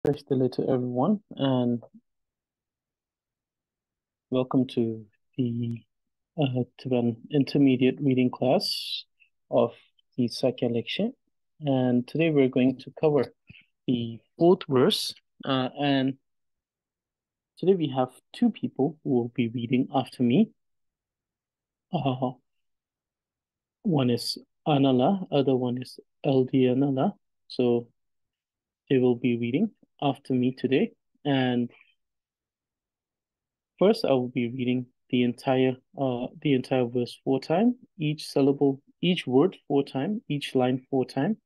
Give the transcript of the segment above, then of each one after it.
To everyone, and welcome to the Tibetan intermediate reading class of the Sakya Legshe. And today we're going to cover the fourth verse. And today we have two people who will be reading after me. One is Anala, other one is LD Anala. So they will be reading after me today. And first, I will be reading the entire verse 4 times, each syllable, each word 4 times, each line 4 times,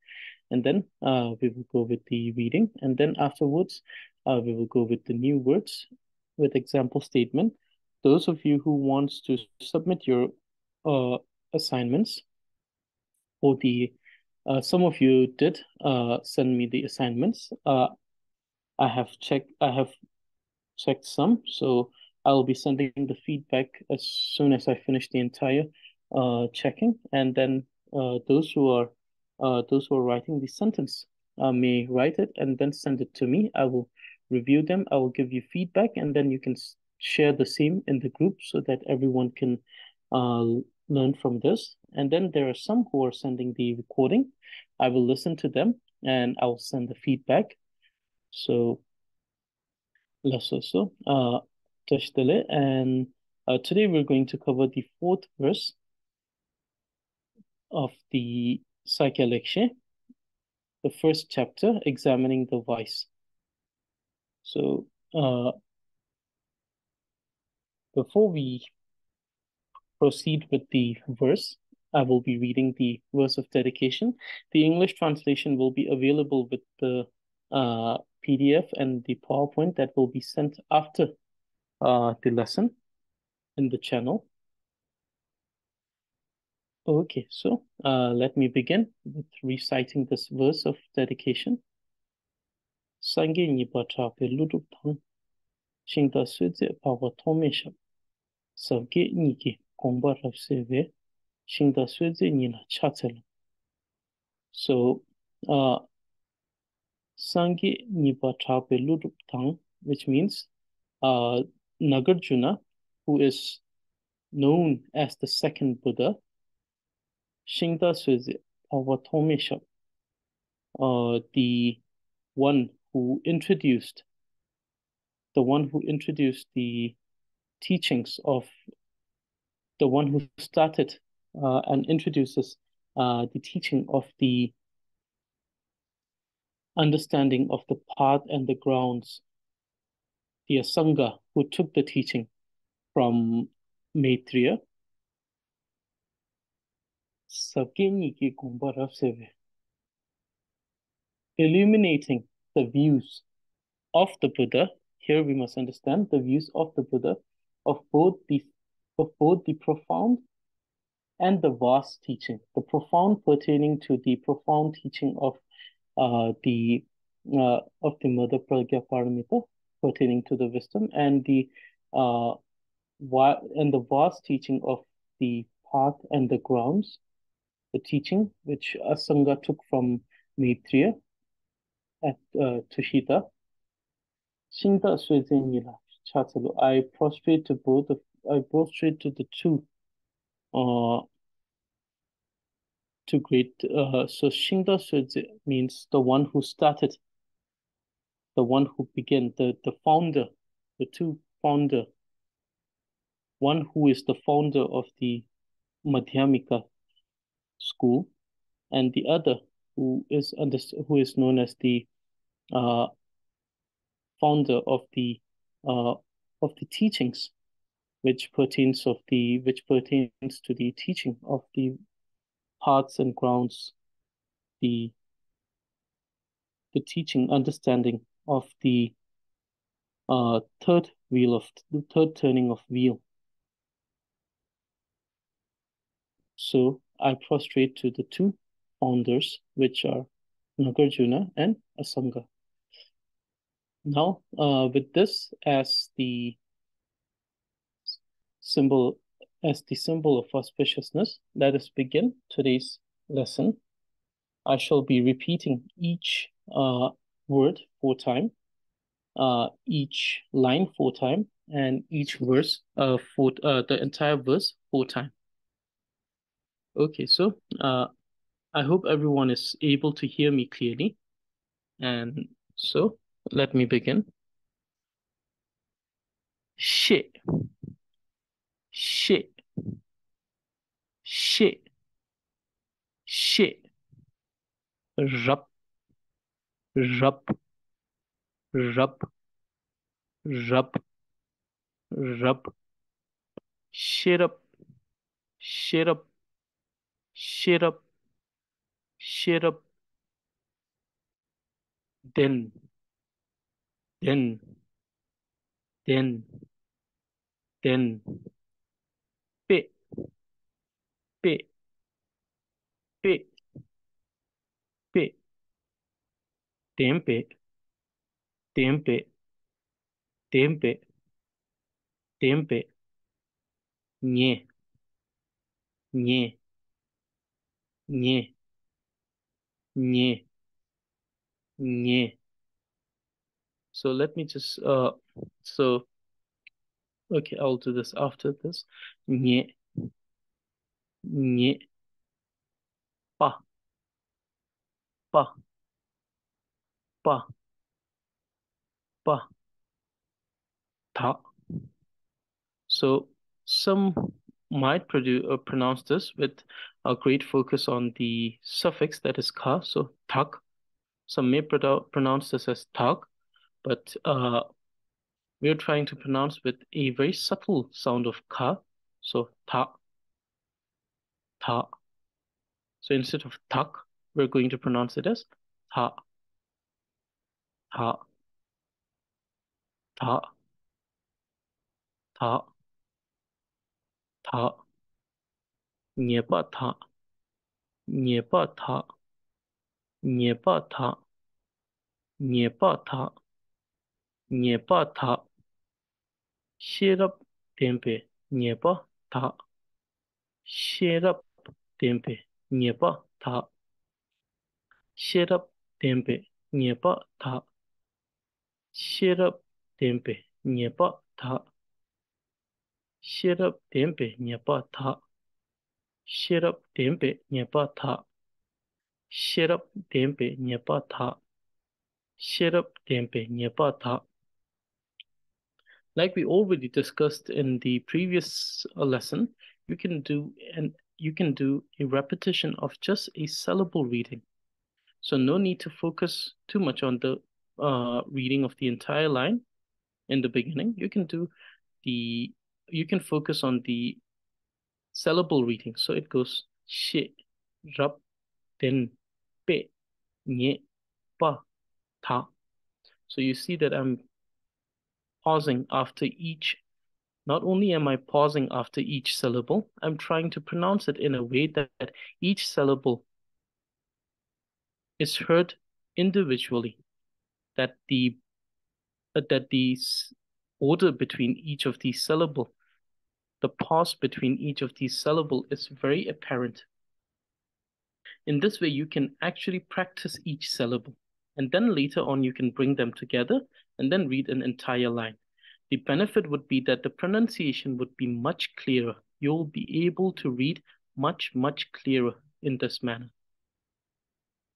and then we will go with the reading, and then afterwards we will go with the new words with example statement. Those of you who wants to submit your assignments, or some of you did send me the assignments. I have checked some, so I'll be sending the feedback as soon as I finish the entire checking, and then those who are writing the sentence may write it and then send it to me. I will review them. I will give you feedback, and then you can share the same in the group so that everyone can learn from this. And then there are some who are sending the recording. I will listen to them and I will send the feedback. So Lasoso, Tashdale, and today we're going to cover the fourth verse of the Sakya Legshe, the first chapter, examining the vice. So, before we proceed with the verse, I will be reading the verse of dedication. The English translation will be available with the PDF and the PowerPoint that will be sent after the lesson in the channel. Okay, so let me begin with reciting this verse of dedication. Sangye nipa trape ludup thang, shingda suze pawa tomesha, savge niki gomba rapseve, shingda suze nina chatel. So, Sangye nipa trape ludup thang, which means Nagarjuna, who is known as the second Buddha, shingda suze pawa tomesha, the one who introduced the teachings of the one who started and introduces the teaching of the understanding of the path and the grounds, the Asanga who took the teaching from Maitreya. Illuminating the views of the Buddha. Here we must understand the views of the Buddha of both the profound and the vast teaching. The profound pertaining to the profound teaching of the Mother Pragya Paramita, pertaining to the wisdom, and the vast teaching of the path and the grounds, the teaching which Asanga took from Maitreya at Tushita. Shinta Swezenila Chatsalu. I prostrate to the two great. So Shinta Sweze means the one who started, the one who began, the founder, the two founder. One who is the founder of the Madhyamika school, and the other who is known as the founder of the teachings, which pertains to the teaching of the paths and grounds, the teaching, understanding of the third turning of wheel. So I prostrate to the two founders, which are Nagarjuna and Asanga. Now, with this as the symbol of auspiciousness, let us begin today's lesson. I shall be repeating each word 4 times. each line 4 times and each verse the entire verse 4 times. Okay, so I hope everyone is able to hear me clearly. And so let me begin. Shit, shit, shit, shit. Rup, rup, rup, rup, rup. Shit up, shit up, shit up, shit up. Then, then, then, then. Pit, pit, pit, pit. Tempe, tempe, tempe, tempe. Nye, nye, nye, nye, nye. So let me just so okay, I'll do this after this. Nye, nye, pa, pa, pa, pa, ta. So some might pronounce this with a great focus on the suffix that is ka, so tak. Some may pronounce this as tak, but we're trying to pronounce with a very subtle sound of ka, so ta, ta. So instead of tak, we're going to pronounce it as ta, ta, ta, ta, ta. Nyepa ta, nyepa ta, nyepa ta, nyepa ta, nyepa ta. Shirap tempe, nyepa ta. Shirap tempe, nyepa ta. Shirap tempe, nyepa ta. Shirap tempe, nyepa ta. Shirap tempe, nyepa ta. Shirap tempe, nyepa ta. Shirap tempe, nyepa ta. Shirap tempe, nyepa ta. Like we already discussed in the previous lesson, you can do a repetition of just a syllable reading. So no need to focus too much on the reading of the entire line in the beginning. You can focus on the syllable reading. So it goes shi, rap, ten, pe, nye, pa, ta. So you see that I'm pausing after each. Not only am I pausing after each syllable, I'm trying to pronounce it in a way that each syllable is heard individually, that the order between each of these syllables, the pause between each of these syllables is very apparent. In this way, you can actually practice each syllable, and then later on you can bring them together and then read an entire line. The benefit would be that the pronunciation would be much clearer. You'll be able to read much, much clearer in this manner.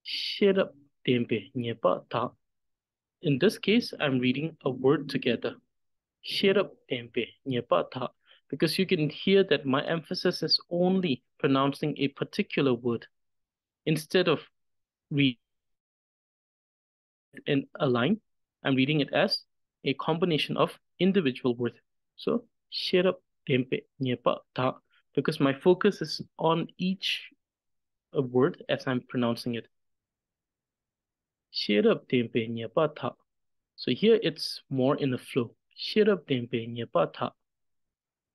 Shirap tempe nyepa ta. In this case, I'm reading a word together. Shirap tempe nyepa ta. Because you can hear that my emphasis is only pronouncing a particular word. Instead of reading in a line, I'm reading it as a combination of individual words. So, shirap tempe nyepa ta, because my focus is on each word as I'm pronouncing it. Shirap tempe nyepa ta. So here it's more in a flow. Shirap tempe nyepa ta.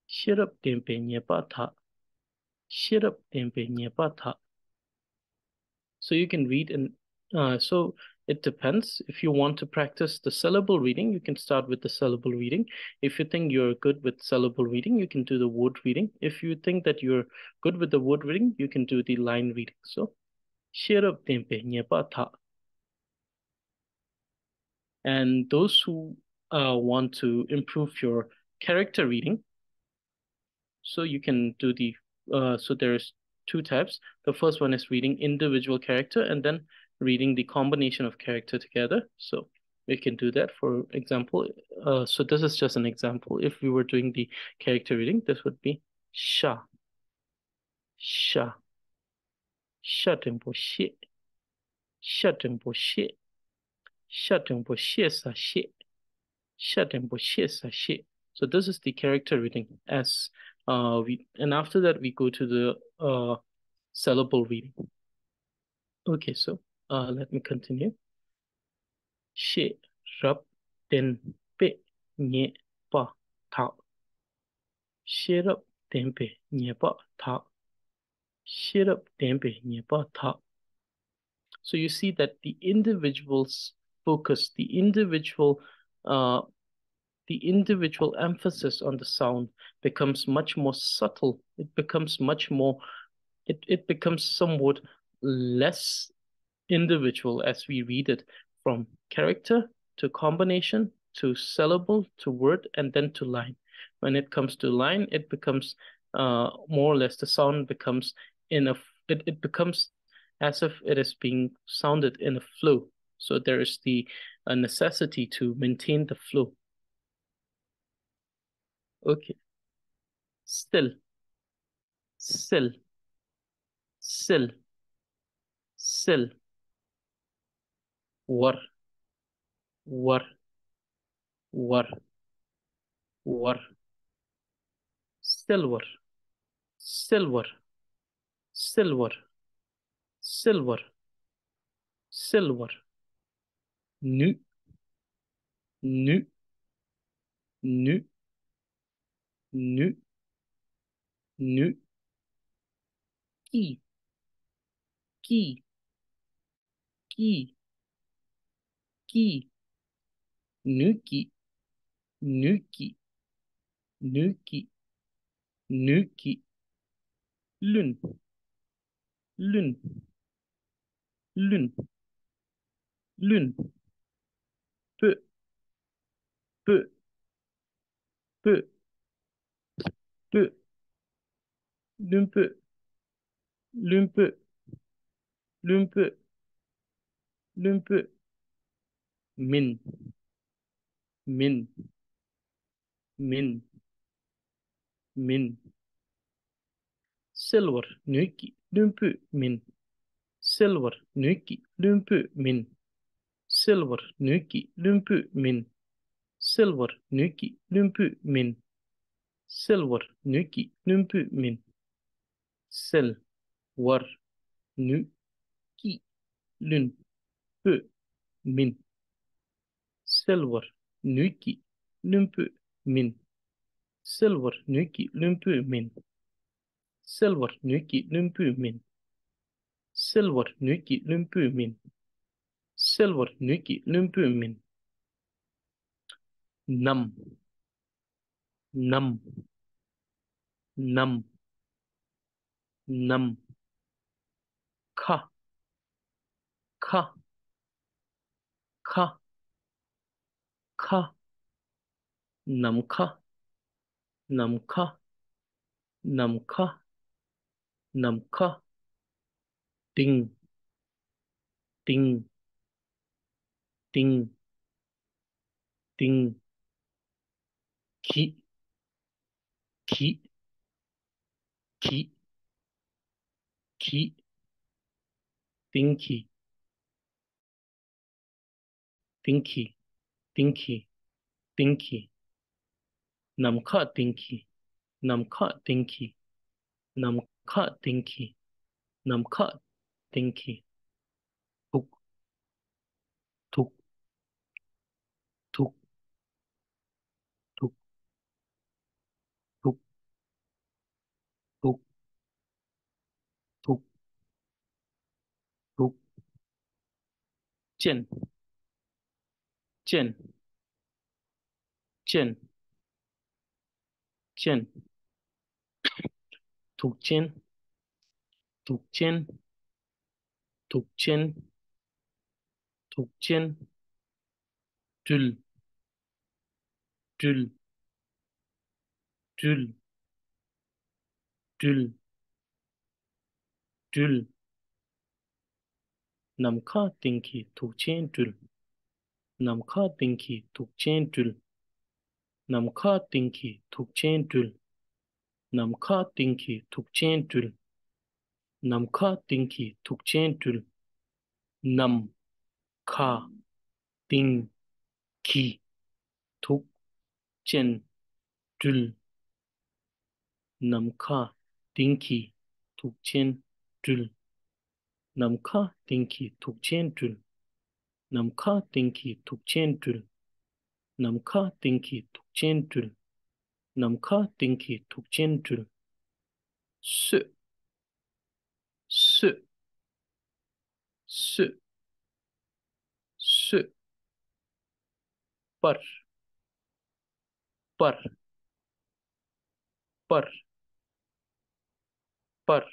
Shirap tempe nyepa ta. Shirap tempe nyepa ta. So you can read and so it depends. If you want to practice the syllable reading, you can start with the syllable reading. If you think you're good with syllable reading, you can do the word reading. If you think that you're good with the word reading, you can do the line reading. So, shirap tempe nyepa tha. And those who want to improve your character reading, so you can do so there's two types. The first one is reading individual character and then reading the combination of character together. So we can do that. For example, so this is just an example. If we were doing the character reading, this would be sha, sha, sha tempo shi, sha tempo shi, sha tempo shi sa shi, sha tempo shi sa shi. So this is the character reading. And after that we go to the syllable reading. Okay, so let me continue. She, rub, ten, pe, nye, pa, ta. She rub, ten, pe, nye, pa, ta. She rub, ten, pe, nye, pa, ta. So you see that the individual's focus, uh, the individual emphasis on the sound becomes much more subtle. It becomes it becomes somewhat less individual as we read it, from character to combination to syllable to word and then to line. When it comes to line, it becomes more or less the sound becomes it becomes as if it is being sounded in a flow. So there is the necessity to maintain the flow. Okay. Still, still, still, still. War, war, war, war. Silver, silver, silver, silver, silver. Nu, nu, nu, nu, nu. Ki, ki, ki, ki. Nuki, nuki, nuki, nuki. Lun, lun, lun, lun. Peu, peu, peu, peu. Lun peu, lun peu, lun peu, lun peu. Min, min, min, min. Silver, nuki, lun peu, min. Silver, nuki, lun peu, min. Silver, nuki, lumpu, min. Silver, nuki, lumpu, min. Silver, nuki, lumpu, min. Sil, war, nu, ki, lun, pu, min. Silver, nuki, lumpu, min. Silver, nuki, lumpu, min. Silver, nuki, lumpu, min. Silver, nuki, lumpu, min. Silver, nuki, lumpu, min. Nam, nam, nam, nam. Ka, ka, ka, ka. Namka, namka, namka, namka. Ding, ding, ding, ding. Ki, ki, ki, ki. Dinky, dinky, dinky, dinky. Namka, dinky, namka, dinky, namka, dinky, namka, dinky. Tuk, tuk, tuk, tuk, tuk, tuk, tuk, tuk. Chen, chen, chen, chen. Tuk chen, tuk chen, tuk chen, tuk chen. dul, dul, dul, dul, dul. Namkha tinki tukchen dul. Namkha tinki tukchen dul. Namkha tinki tukchen dul. Namkha tinki tukchen dul. Namkha tinki tukchen dul. Nam kha ting ki tuk chen dul. Namkha tinki tuk chen dul. Namkha tinki tuk chen dul. Namkha tinki tuk chen dul. Namkha tinki tuk chen dul. Namkha tinki tuk chen dul. Se, se, se, se, par, par, par, par.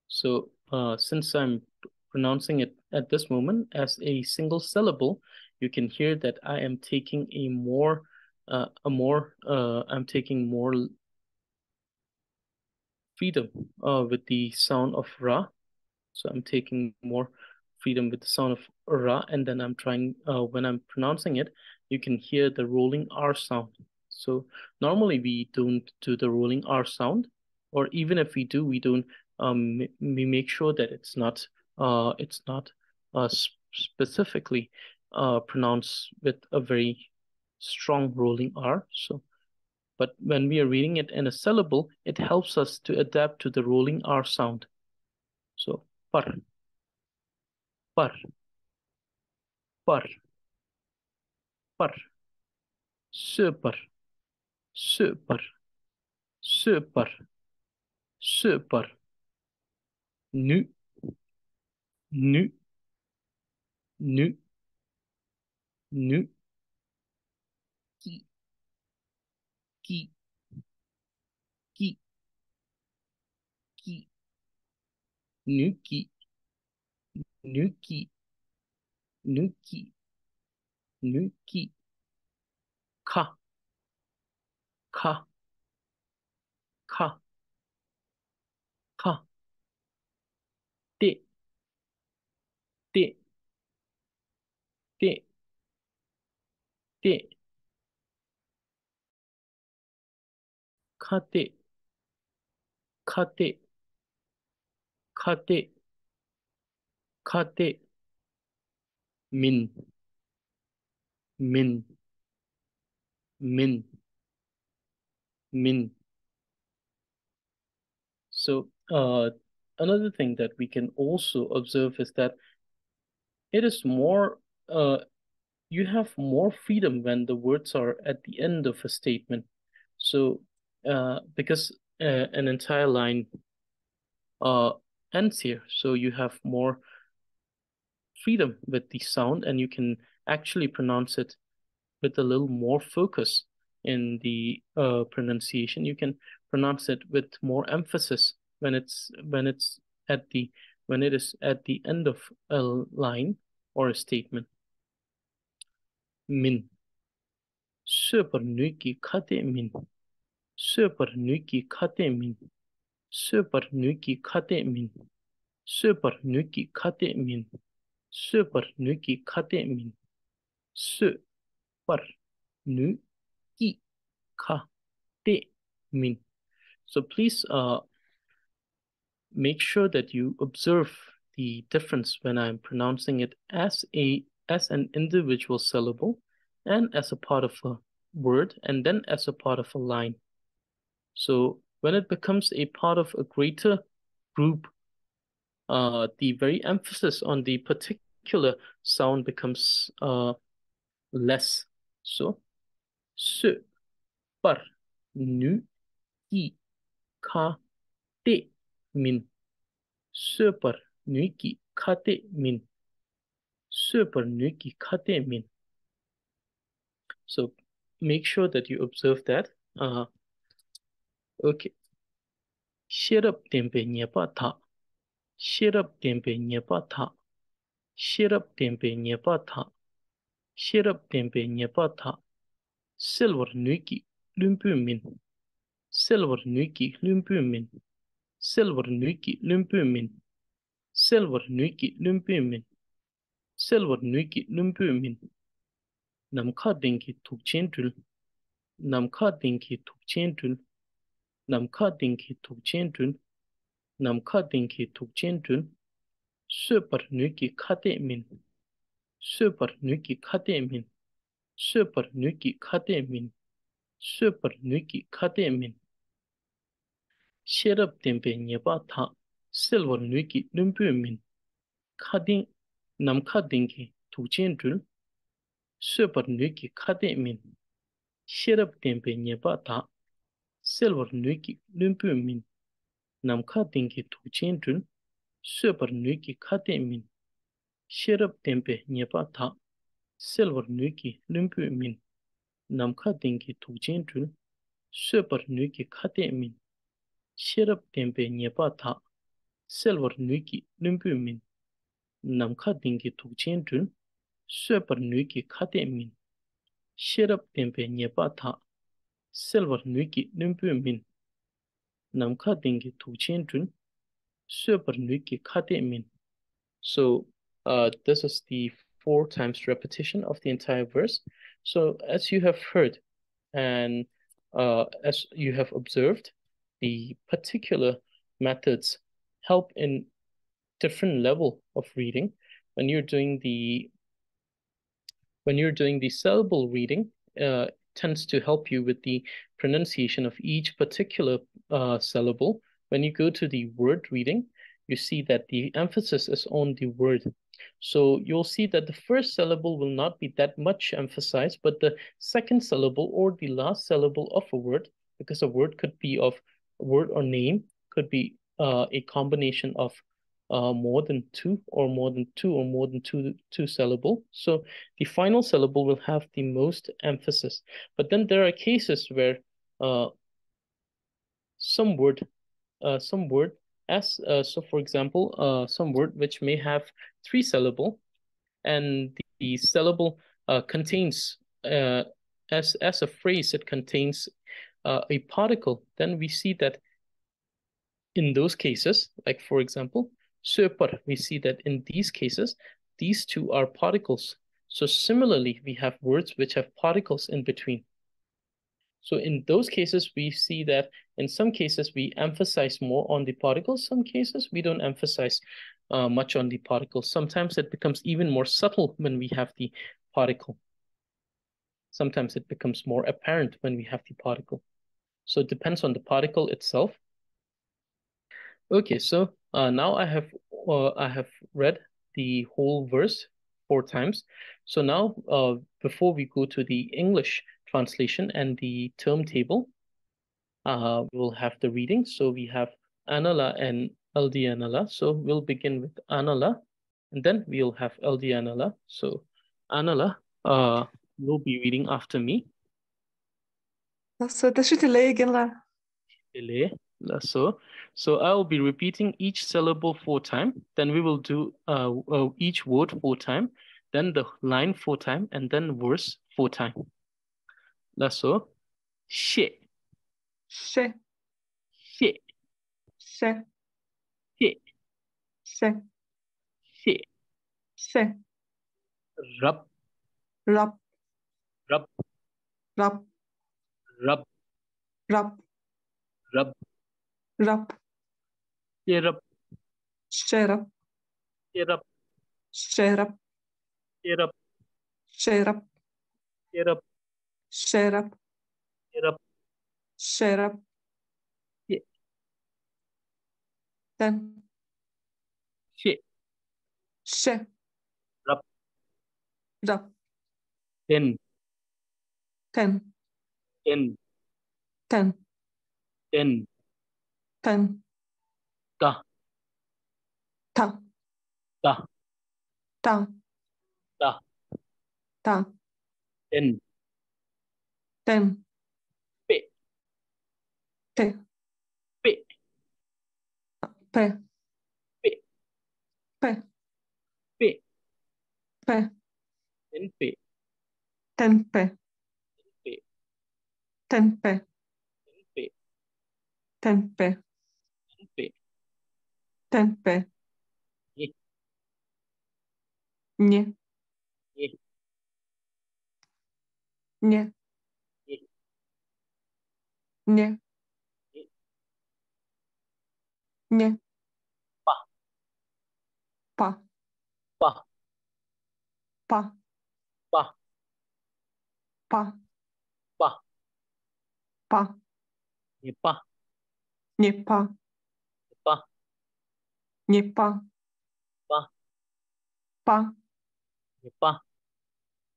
So, since I'm pronouncing it at this moment as a single syllable, you can hear that I am taking I'm taking more freedom with the sound of ra. So I'm taking more freedom with the sound of ra, and then I'm trying, when I'm pronouncing it, you can hear the rolling R sound. So normally we don't do the rolling R sound, or even if we do, we don't, we make sure that it's not specifically pronounced with a very strong rolling R. So, but when we are reading it in a syllable, it helps us to adapt to the rolling R sound. So, par, par, par, par, super, super, super, super, nu, nu, nu, nu, ki, ki, ki, ki, nu ki, nu ki, nu ki, nu ki, ka, ka, ka, ka, te, te, te, te, ka te, ka te, ka te, ka te, min, min, min, min. So another thing that we can also observe is that it is more, you have more freedom when the words are at the end of a statement. So because an entire line uh, ends here, so you have more freedom with the sound, and you can actually pronounce it with a little more focus in the pronunciation. You can pronounce it with more emphasis when it's at the when it is at the end of a line or a statement. Min. Super nuki kate min. Super nuki kate min. Super nuki kate min. Super nuki kate min. Super nuki kate min. Super nuki kate min. So please make sure that you observe the difference when I'm pronouncing it as an individual syllable and as a part of a word and then as a part of a line. So when it becomes a part of a greater group, the very emphasis on the particular sound becomes less. So, se, par, nu, ki, ka, te, min. Se, par, nu, ki, ka, te, min. Se, par, nu, ki, ka, te, min. So make sure that you observe that. Okay. Shirap tempe nyepa tha. Shirap tempe nyepa tha. Shirap tempe nyepa tha. Shirap tempe nyepa tha. Silver nuki lumpu min. Silver nuki lumpu min. Silver nuki lumpu min. Silver nuki lumpu min. Silver nuki lumpu min. Namkha dinki tukchen dul. Namkha dinki tukchen dul. Namkha dinki tukchen dul. Namkha dinki tukchen dul. Super nuki khate min. Super nuki khate min. Super nuki khate min. Super nuki khate min. Sherab tempe nyepa tha. Silver nuki lumpu min. Khading namkha dinki tukchen dul. Super nuki khate min. Sherab tempe nyepa tha. Silver nuki lumpu min. Namkha dinki tukchen dul. Super nuki khate min. Sherab tempe nyepa tha. Silver nuki lumpu min. Namkha dinki tukchen dul. Super nuki khate min. Sherab tempe nyepa tha. Silver nuki lumpu min. Namkha dinki tukchen dul. Super nuki khate min. Sherab tempe nyepa tha. Silver nuki lumpu min. Namkha dinki tukchen dul. Super nuki khate min. So this is the 4 times repetition of the entire verse. So as you have heard and as you have observed, the particular methods help in different level of reading. When you're doing the syllable reading, tends to help you with the pronunciation of each particular syllable. When you go to the word reading, you see that the emphasis is on the word. So you'll see that the first syllable will not be that much emphasized, but the second syllable or the last syllable of a word, because a word could be of a word or name, could be a combination of more than two or more than two syllable. So the final syllable will have the most emphasis. But then there are cases where some word so for example some word which may have 3 syllable and the syllable contains as a phrase it contains a particle, then we see that in those cases, like for example super, we see that in these cases these two are particles. So similarly we have words which have particles in between. So in those cases, we see that in some cases we emphasize more on the particles. Some cases we don't emphasize much on the particles. Sometimes it becomes even more subtle when we have the particle. Sometimes it becomes more apparent when we have the particle. So it depends on the particle itself. Okay, so now I have read the whole verse 4 times. So now before we go to the English translation and the term table, we'll have the reading. So we have Anala and LD Anala. So we'll begin with Anala, and then we'll have LD Anala. So Anala will be reading after me. So I'll be repeating each syllable 4 times. Then we will do each word 4 times, then the line 4 times, and then verse 4 times. So, she, she, she, she, she, she, she, she, rub, rub, rub, rub, rub, rub, rub, rub, stirrup, stirrup, stirrup, stirrup, stirrup, stirrup, stirrup, stirrup, stirrup, stirrup, she, then, she, she, rub, rub, ten, ten, ten, ten, ten, ten, ta, ta, ta, ta, ta, ta, ten, ten, pe, te, pe, pe, pe, pe, pe, pe, ten, pe, Tempe. Tempe. Tempe. Tempe. Tempe. Tempe. Ye. Nie. Ye. Nie. Ye. Nie. Ye. Nie. Pa. Pa. Pa. Pa. Pa. Pa. Pa. Pa. Nie pa. Nie pa. Pa. Nie pa. Pa. Pa. Nie pa.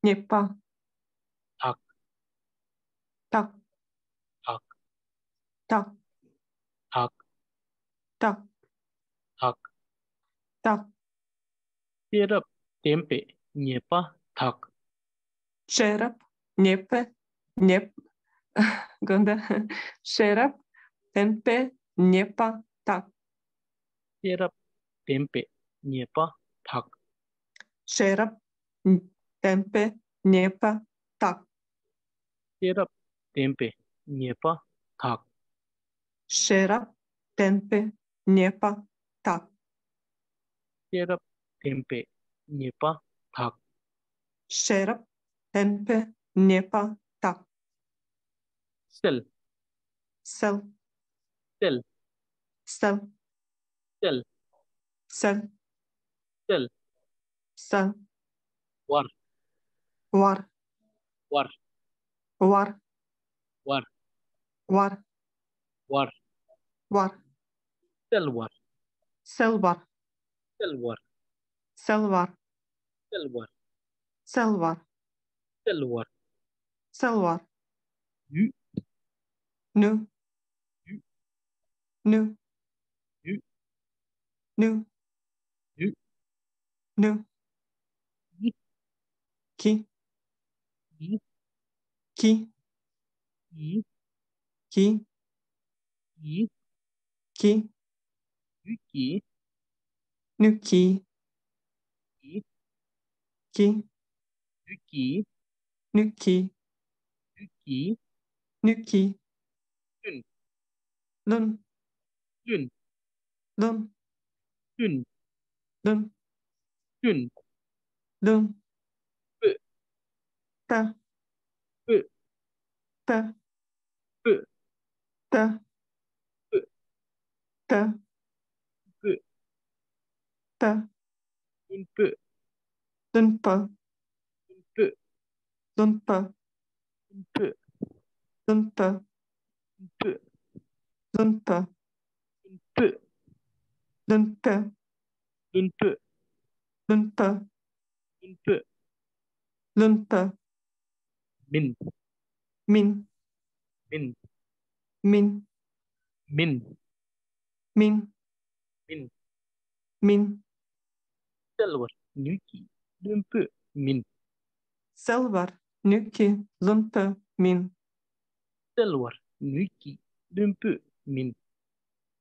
Nie pa. Tak. Tak. Tak. Tak. Tak. Tak. Tak. Tak. Sirap. Tempe. Nie pa. Tak. Šerap. Niepe. Njep. Gonda. Šerap. Tempe. Njepa. Tak. Sirap. Tempe. Nie pa. Tak. Šerap. Tempe. Njepa. Tak. Sirap. Tempe. Nie pa. Tak. Šerap. Tempe. Njepa. Tak. Sirap. Tempe. Nie pa. Tak. Šerap. Tempe. Njepa. Tak. Sel. Sel. Sel. Sel. Sel. Sel. Sel. Sel. War. Var. War. Var. War. Var. War. Var. Selvar. Selvar. Selvar. Selvar. Selvar. Selvar. Selvar. Selvar. Nu. Nu. Nu. Nu. Nu. Nu. Nu. Nu. Ni. Ki. Ni. Ki. Ni. Ki. Ni. Ki. Ki. Nu ki. Ki. Ki. Ki. Nu ki. Ki. Nu ki. Dun. Lun. Dun. Lun. Dun. Lun. Dun. Lun. Bø. Ta. Bø. Ta. Bø. Ta. Bø. Ta. Bø. Ta. Dun. Bø. Lun pa. Dun. Bø. Lun pa. Dun. Bø. Lun pa. Dun. Bø. Lun pa. Dun. Bø. Lun pa. Dun. Bø. Lun pa. Dun. Bø. Lun pa. Min. Min. Min. Min. Min. Min. Min. Min. Selvar. Nuki. Dun. Bø. Min. Selvar. Nuki. Lun pa. Min. Selvar. Nuki. Dun. Bø. Min.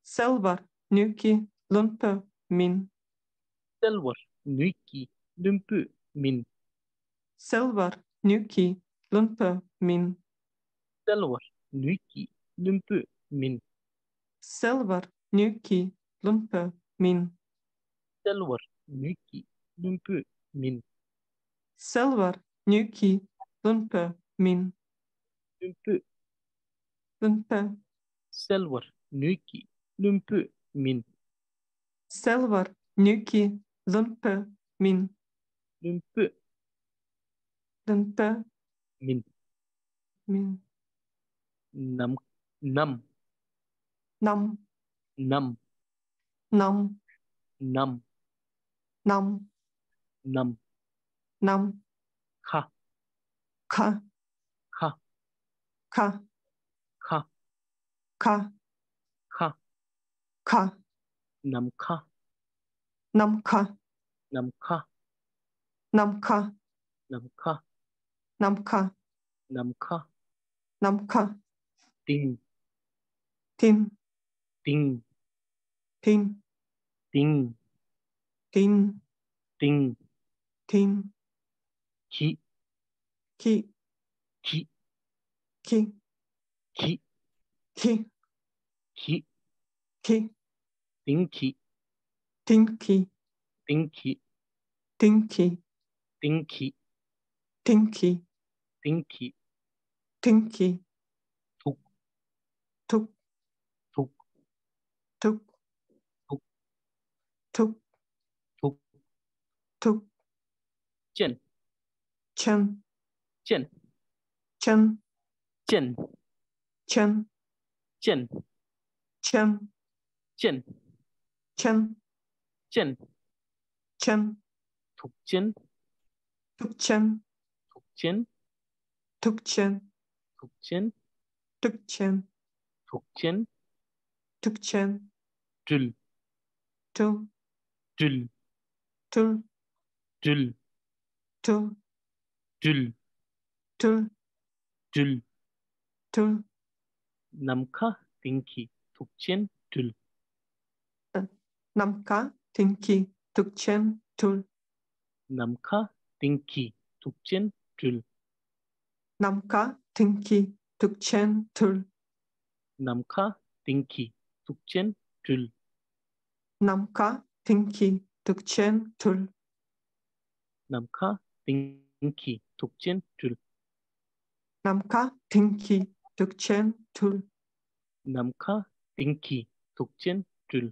Selvar. Nuki. Lun pa. Min. Selvar. Nuki. Dun. Bø. Min. Selvar. Nuki. Lun pa. Min. Selvar. Nuki. Dun. Bø. Min. Selvar. Nuki. Lun pa. Min. Selvar. Nuki. Dun. Bø. Min. Selvar. Nuki. Lun pa. Min. Dun. Bø. Lun pa. Selvar. Nuki. Dun. Bø. Min. Selvar. Nuki. Lun pa. Min. Dun. Bø. Lun pa. Min. Min. Nam. Nam. Nam. Nam. Nam. Nam. Nam. Nam. Nam. Kha. Ka. Kha. Ka. Kha. Ka. Kha. Ka. Nam. Kha. Nam ka. Nam. Kha. Nam ka. Nam. Kha. Nam ka. Nam. Kha. Nam ka. Ting. Tin. Ting. Tin. Ting. Tin. Ting. Tin. Ki. Ki. ki, ki, ki, ki, ki, ki, dinki, dinki, dinki, dinki, dinki, dinki, dinki, dinki, tuk, tuk, tuk, tuk, tuk, tuk, tuk, tuk, chen, chen, chen, chen, chen, chen, chen, chen, chen, chen, chen, chen, tuk chen, tuk chen, tuk chen, tuk chen, tuk chen, tuk chen, tuk chen, tuk chen, drill, tul, drill, tul, drill, tul, drill, tul, drill, tul, namka, dinki, tuk chen, drill, namka, dinki, tuk chen, tul, namka, dinki, tuk chen, drill, namka, dinki, tuk chen, tul, namka, dinki, tuk chen, drill, namka, dinki, tuk chen, tul, namka, dinki, tuk chen, drill, namka, dinki, tuk chen, tul, namka, dinki, tuk chen, drill,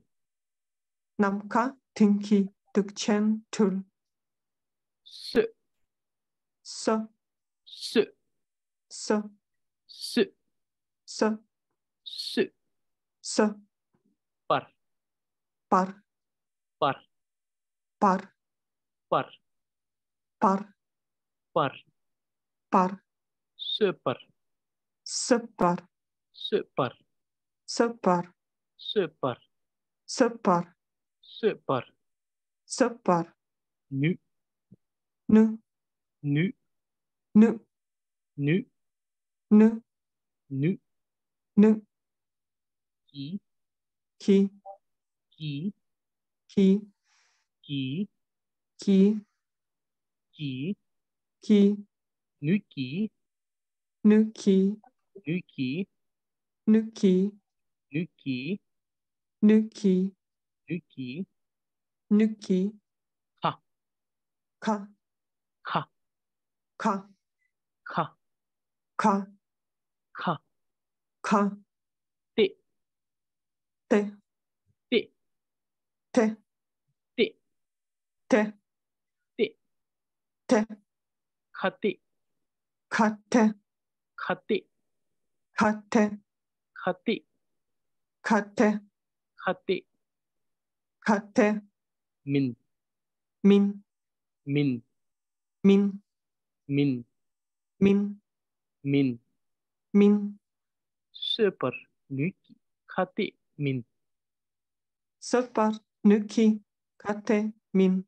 namka, dinki, tuk chen, tul, se, so, se, so, se, so, se, so, par, par, par, par, par, par, par, par, se par, separ, se par, separ, se par, separ, se par, separ, nu, nu, nu, nu, nu, nu, nu, nu, ki, ki, ki, ki, ki, ki, ki, ki, nu ki, nu ki, nu ki, nu ki, nu ki, nu ki, nu ki, nu ki, ka, ka, ka, ka, ka, ka, ka, ka, te, te, te, te, te, te, te, te, ka te, ka te, ka te, ka te, ka te, ka te, ka te, ka te, min, min, min, min, min, min, min, min, se par, nu ki, ka te, min, separ, nu ki, ka te, min,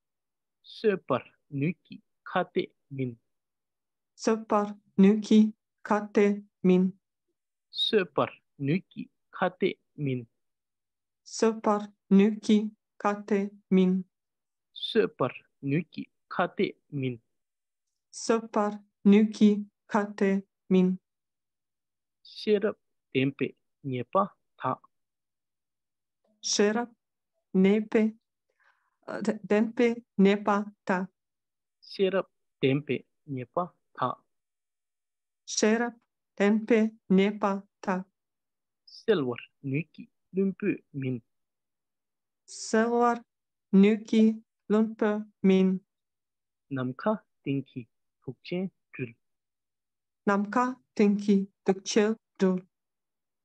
se par, nu ki, ka te, min, separ, nu ki, ka te, min, se par, nu ki, ka te, min, separ, nu ki, ka te, min, se par, nu ki, ka te, min, separ, nu ki, ka te, min, sherap, tempe, nyepa, tha, sherap, nepe, denpe, nepa, ta, sherap, tempe, nyepa, tha, sherap, denpe, nepa, ta, selvar, nu ki, lumpu, min, selvar, nu ki, lumpe, min, namka, tinki, tukchen, drul, namka, tinki, tukchel, dul,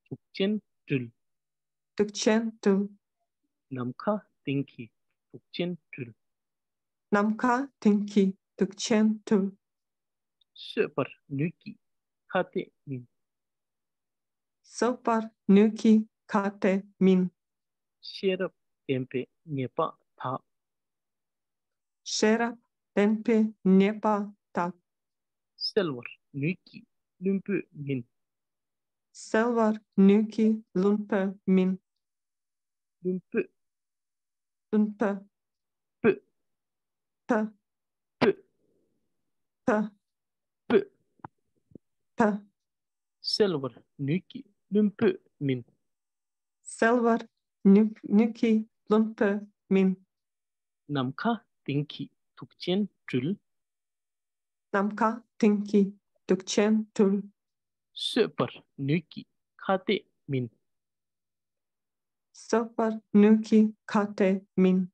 tukchen, drul, tukchen, dul, namka, tinki, tukchen, drul, namka, tinki, tukchen, dul, separ, nu ki, ka te, min, separ, nu ki, ka te, min, sherap, tempe, nyepa, tha, sherap, denpe, nepa, ta, selvar, nu ki, lumpu, min, selvar, nu ki, lumpe, min, lumpu, lumpe, pu, pe, pu, pe, pu, pa. Silver, nuki, lumpu, min. Silver, nuki, lumpa, min. Namka, tinki, tukchen, trul. Namka, tinki, tukchen, tul. Super, nuki, kate, min. Super, nuki, kate, min.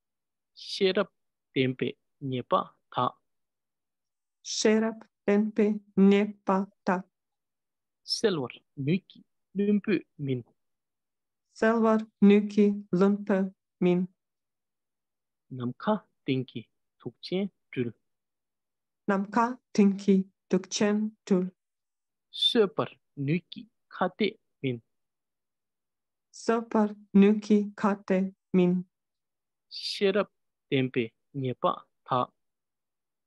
Sherap, tempe, nyepa, tha. Sherap, tempe, nepa, ta. Silver, nuki, lumpu, min. Silver, nuki, lumpa, min. Namka, tinki, tukchen, trul. Namka, tinki, tukchen, tul. Super, nuki, kate, min. Super, nuki, kate, min. Sherap, tempe, nyepa, tha.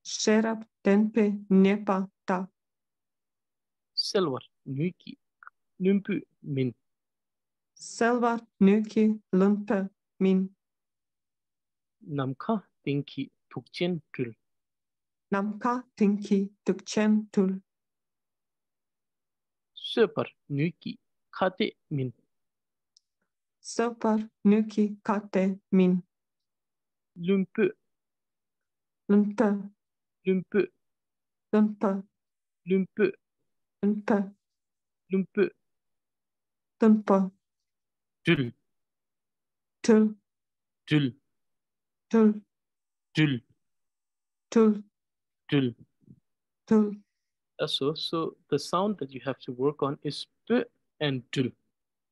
Sherap, tempe, nepa, ta. Silver, nuki, lumpu, min. Silver, nuki, lumpa, min. Namka, tinki, tukchen, trul. Namka, tinki, tukchen, tul. Super, nuki, kate, min. Super, nuki, kate, min. Lumpu, Lumpa, lumpu, lumpa, lumpu, lumpa, lumpu. lumpa. Trul, Tul, trul, tul, trul, tul, trul. tul. So the sound that you have to work on is p and tul.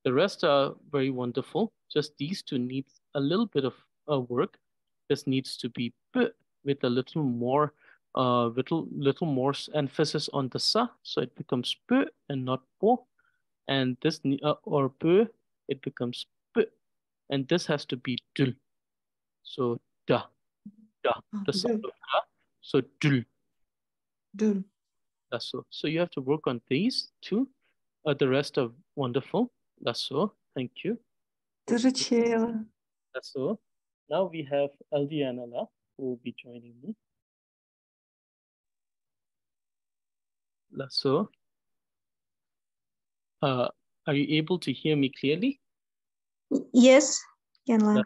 The rest are very wonderful. Just these two need a little bit of work. This needs to be p with a little more, little more emphasis on the sa, so it becomes p and not po. And this or p, it becomes p, and this has to be tul. So da, da, the sound Dul, of da. So tul. dul. That's so. So you have to work on these two. The rest are wonderful. That's so. Thank you. Dırıçıyla. That's so. Now we have Aldiana who will be joining me. That's so. Are you able to hear me clearly? Yes, Yanla.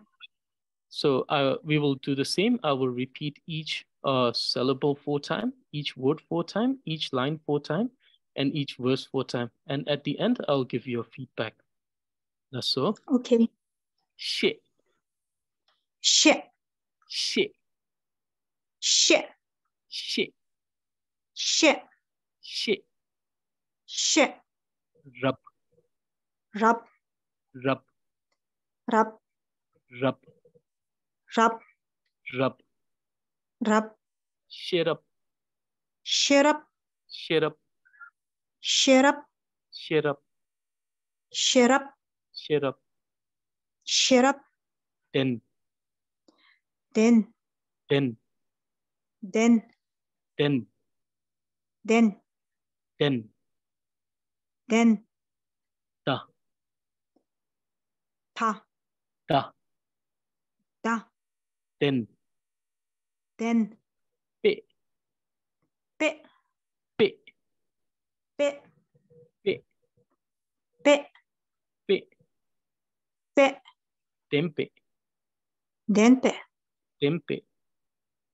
So we will do the same. I will repeat each syllable 4 times, each word 4 times, each line 4 times, and each verse 4 times. And at the end, I'll give you a feedback. That's so. Okay. Shit. Shit, Shit. shit, Shit. shit, Shit. shit. Rub. Rub, Rub. rub, Rub. rub, Rub. rub. Shut up. Shut up, Shut up. shut up, Shut up. shut up, Shut up. shut up. Then. Then, Then. then, Then. then, Then. then. Da. Ta, Da. da, Then. then. Bit. Bit, Bit. bit, Bit. bit, Bit. bit. Tempe. Denpe, Tempe.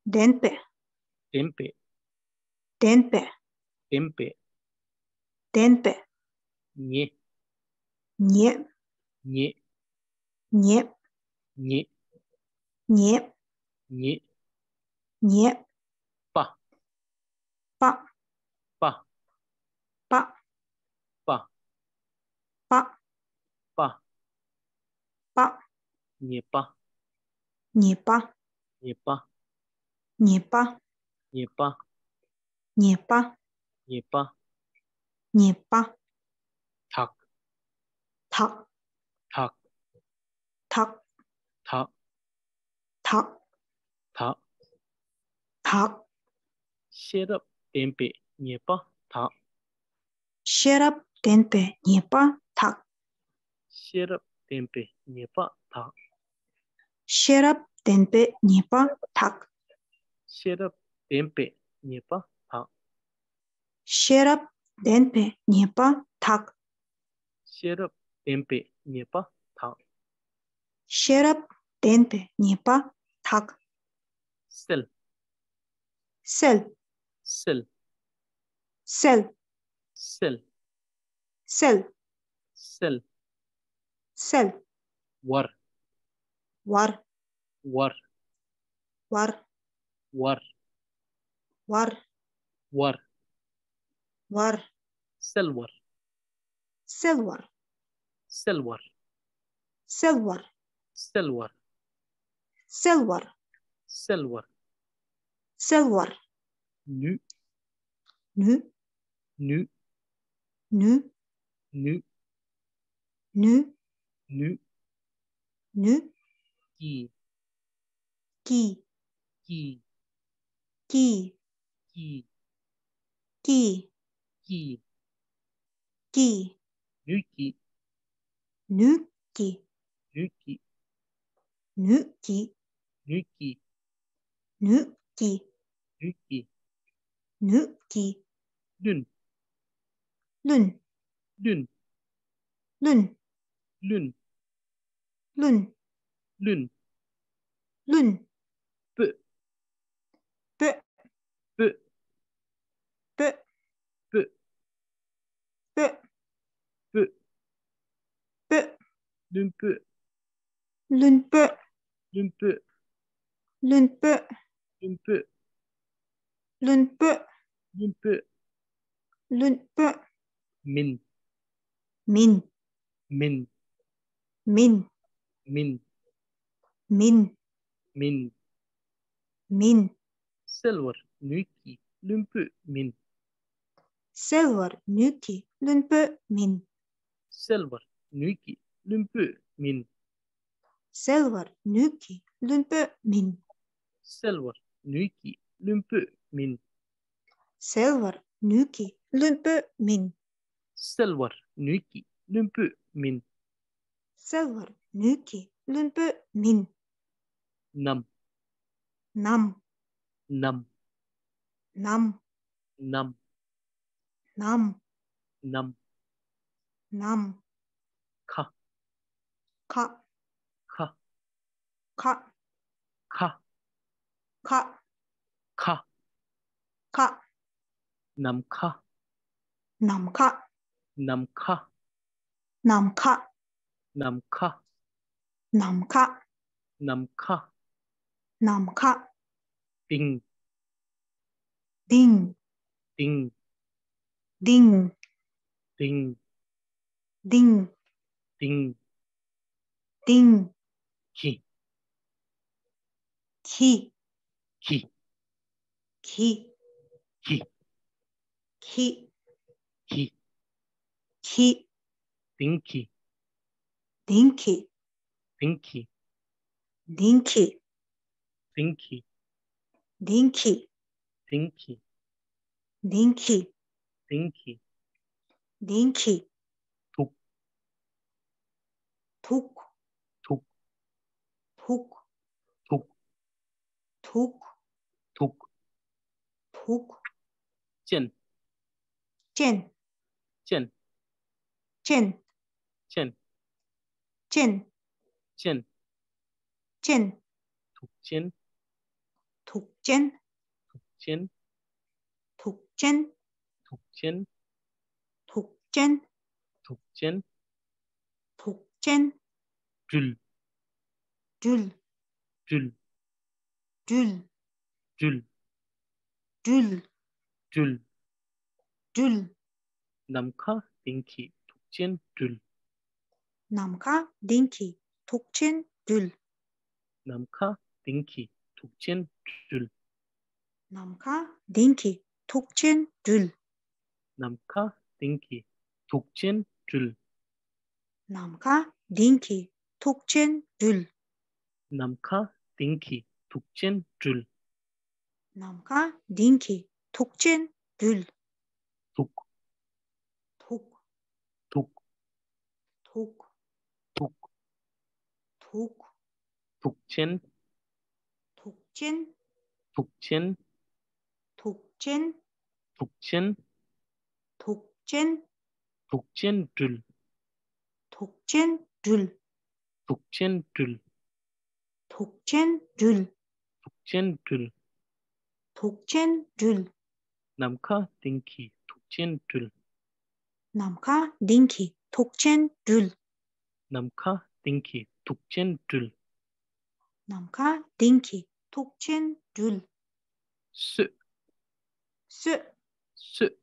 denpe, Tempe. denpe, Tempe. denpe. Nye. Nye, Nye. nye, Nye. nye, Nye. nye. Pa. Pa, Pa. pa, Pa. pa, Pa. pa. Nye pa. Nye pa, Nye pa. nye pa, Nye pa. nye pa, Nye pa. nye pa. Tak. Tak, Tak. tak, Tak. tak, Tak. tak. Shut up. Tempe. Nye pa. Tak. Shut up, denpe, nye pa, tak. Shut up. Tempe. Nye pa. Tak. Shut up, denpe, nye pa, tak. Shut up. Tempe. Nye pa. Tak. Shut up, denpe nipa tak. Sherab tempe niepa ta. Sherab denpe nipa tak. Sel. Sel. Sel. Sel. Sel. Sel. Sel. Sel. War. War. War. War. War. War. War. War. Selwar. Selwar. Selwar. Selwar. Selwar. Selwar. Selwar. Selwar. Nu. Nu. Nu. Nu. Nu. Nu. Nu. Nu. Ki. Ki. Ki. Ki. Ki. Ki. Ki. Ki. Nuki. Nuki. Nuki. Nuki. Nuki. Nuki. Nuki. Nuki. Lun. Lun. Lun. Lun. Lun. Lun. Lun. Lun. Bø. Bø. Bø. Bø. Bø. Bø. Bø. Bø. Lun bø. Lun bø. Lun bø. Lun bø. Lun bø. Lun bø. Lun bø. Lun bø. Min. Min. Min. Min. Min. Min. Min. Min. Selvar. Nuki. Lun bø. Min. Selvar. Nuki. Lun bø. Min. Selvar. Nuki. Lun bø. Min. Selvar. Nuki. Lun bø. Min. Selvar. Nuki. Lun bø. Min. Selvar. Nuki. Lun bø. Min. Selvar. Nuki. Lun bø. Min. Selvar. Nuki. Lun bø. Min. Nam. Nam. Nam. Nam. Nam. Nam. Nam. Nam. Ka. Ka. Ka. Ka. Ka. Ka. Ka. Ka. Nam ka. Nam ka. Nam ka. Nam ka. Nam ka. Nam ka. Nam ka. Nam ka. Ding. Ding. Ding. Ding. Ding. Ding. Ding. Ding. Ki. Ki. Ki. Ki. Ki. Ki. Ki. Ki. Dinky. Dinky. Dinky. Dinky. Dinky. Dinky. Dinky. Dinky. Dinky. Dinky. Tuk. Tuk. Tuk. Tuk. Tuk. Tuk. Tuk. Tuk. Chen. Chen. Chen. Chen. Chen. Chen. Chen. Chen. Tuk chen. Tuk chen. Tuk chen. Tuk chen. Tuk chen. Tuk chen. Tuk chen. Tuk chen. Jul. Jul. Jul. Jul. Jul. Jul. Jul. Jul. Namka. Dinky. Tuk chen. Jul. Namka. Dinky. Tuk chen. Jul. Namka. Dinky. Tuk chen. Jul. Namka. Dinky. Tuk chen. Jul. Namka. Dinky. Tuk chen. Jul. Namka. Dinky. Tuk chen. Jul. Namka. Dinky. Tuk chen. Jul. Namka. Dinky. Tuk chen. Jul. Tuk. Tuk. Tuk. Tuk. Tuk. Tuk. Tuk chen. Tuk chen. Tuk chen. Tuk chen. Tuk chen. Tuk 독젠, 독젠둘, 독젠, 둘, 독젠둘, 독젠, 둘, 독젠둘, 독젠, 둘, 남카 딩키, 독젠둘, 남카, 딩키, 독젠, 둘, 남카 딩키, 독젠둘, 남카, 딩키, 독젠, 둘, 스, 스, 스,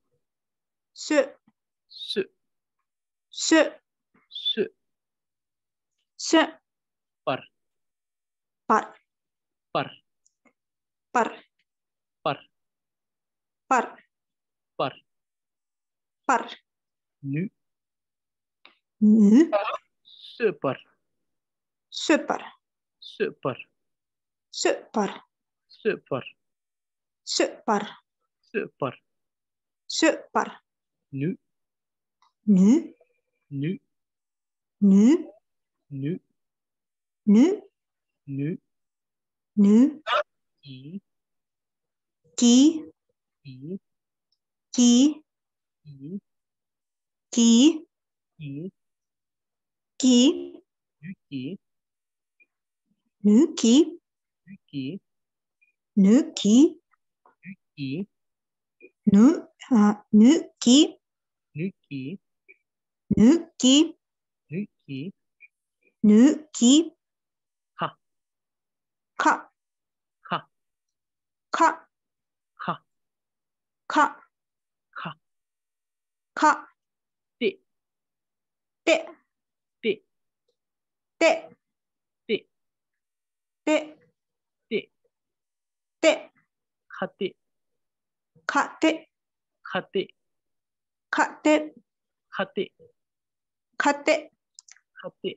스, 스, 스, 스, 스, bar, bar, bar, bar, bar, bar, bar, bar, nu, nu, super, super, super, super, super, super, super, super, nu, nu, nu, nu, nu, nu, nu, nu, i, ki, i, ki, i, ki, i, ki, yuki, nu, ki, yuki, nu, ki, i, nu, nu, ki, nuki, nu, ki, nuki, nu, ki, ha, ka, ha, ka, ha, ka, ha, ka, te, te, te, te, te, te, te, te, kate, ka, te, kate, ka, te, kate, ka, te, kate,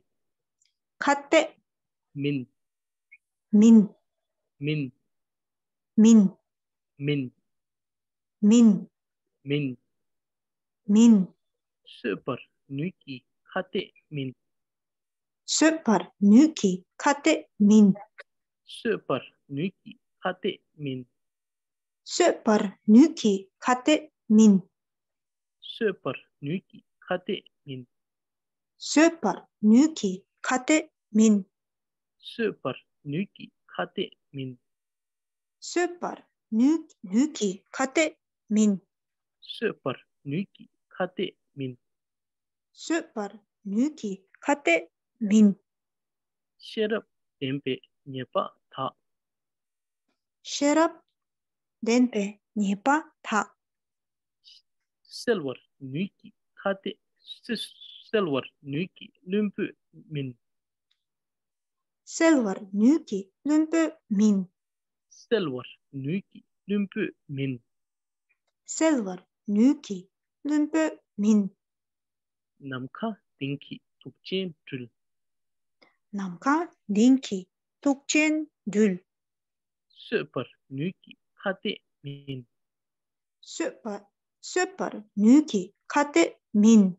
ka, te, min, min, min, min, min, min, min, min, super, nuki, kate, min, super, nuki, ka, te, min, super, nuki, kate, min, super, nuki, ka, te, min, super, nuki, kate, min, super, nuki, ka, te, min, super, nuki, kate, min, super, nuki, ka, te, min, super, nuki, kate, min, super, nuki, ka, te, min, sherap, tempe, nyepa, tha, sherap, denpe, nyepa, tha, silver, nuki, kate, silver, nuki, lumpu, min, silver, nuki, lumpu, min, silver, nuki, lumpu, min, silver, nuki, lumpu, min, namka, dinki, tukchen, tul, namka, dinki, tukchen, dul, super, nuki, kate, min, super, nuki, ka, te, min,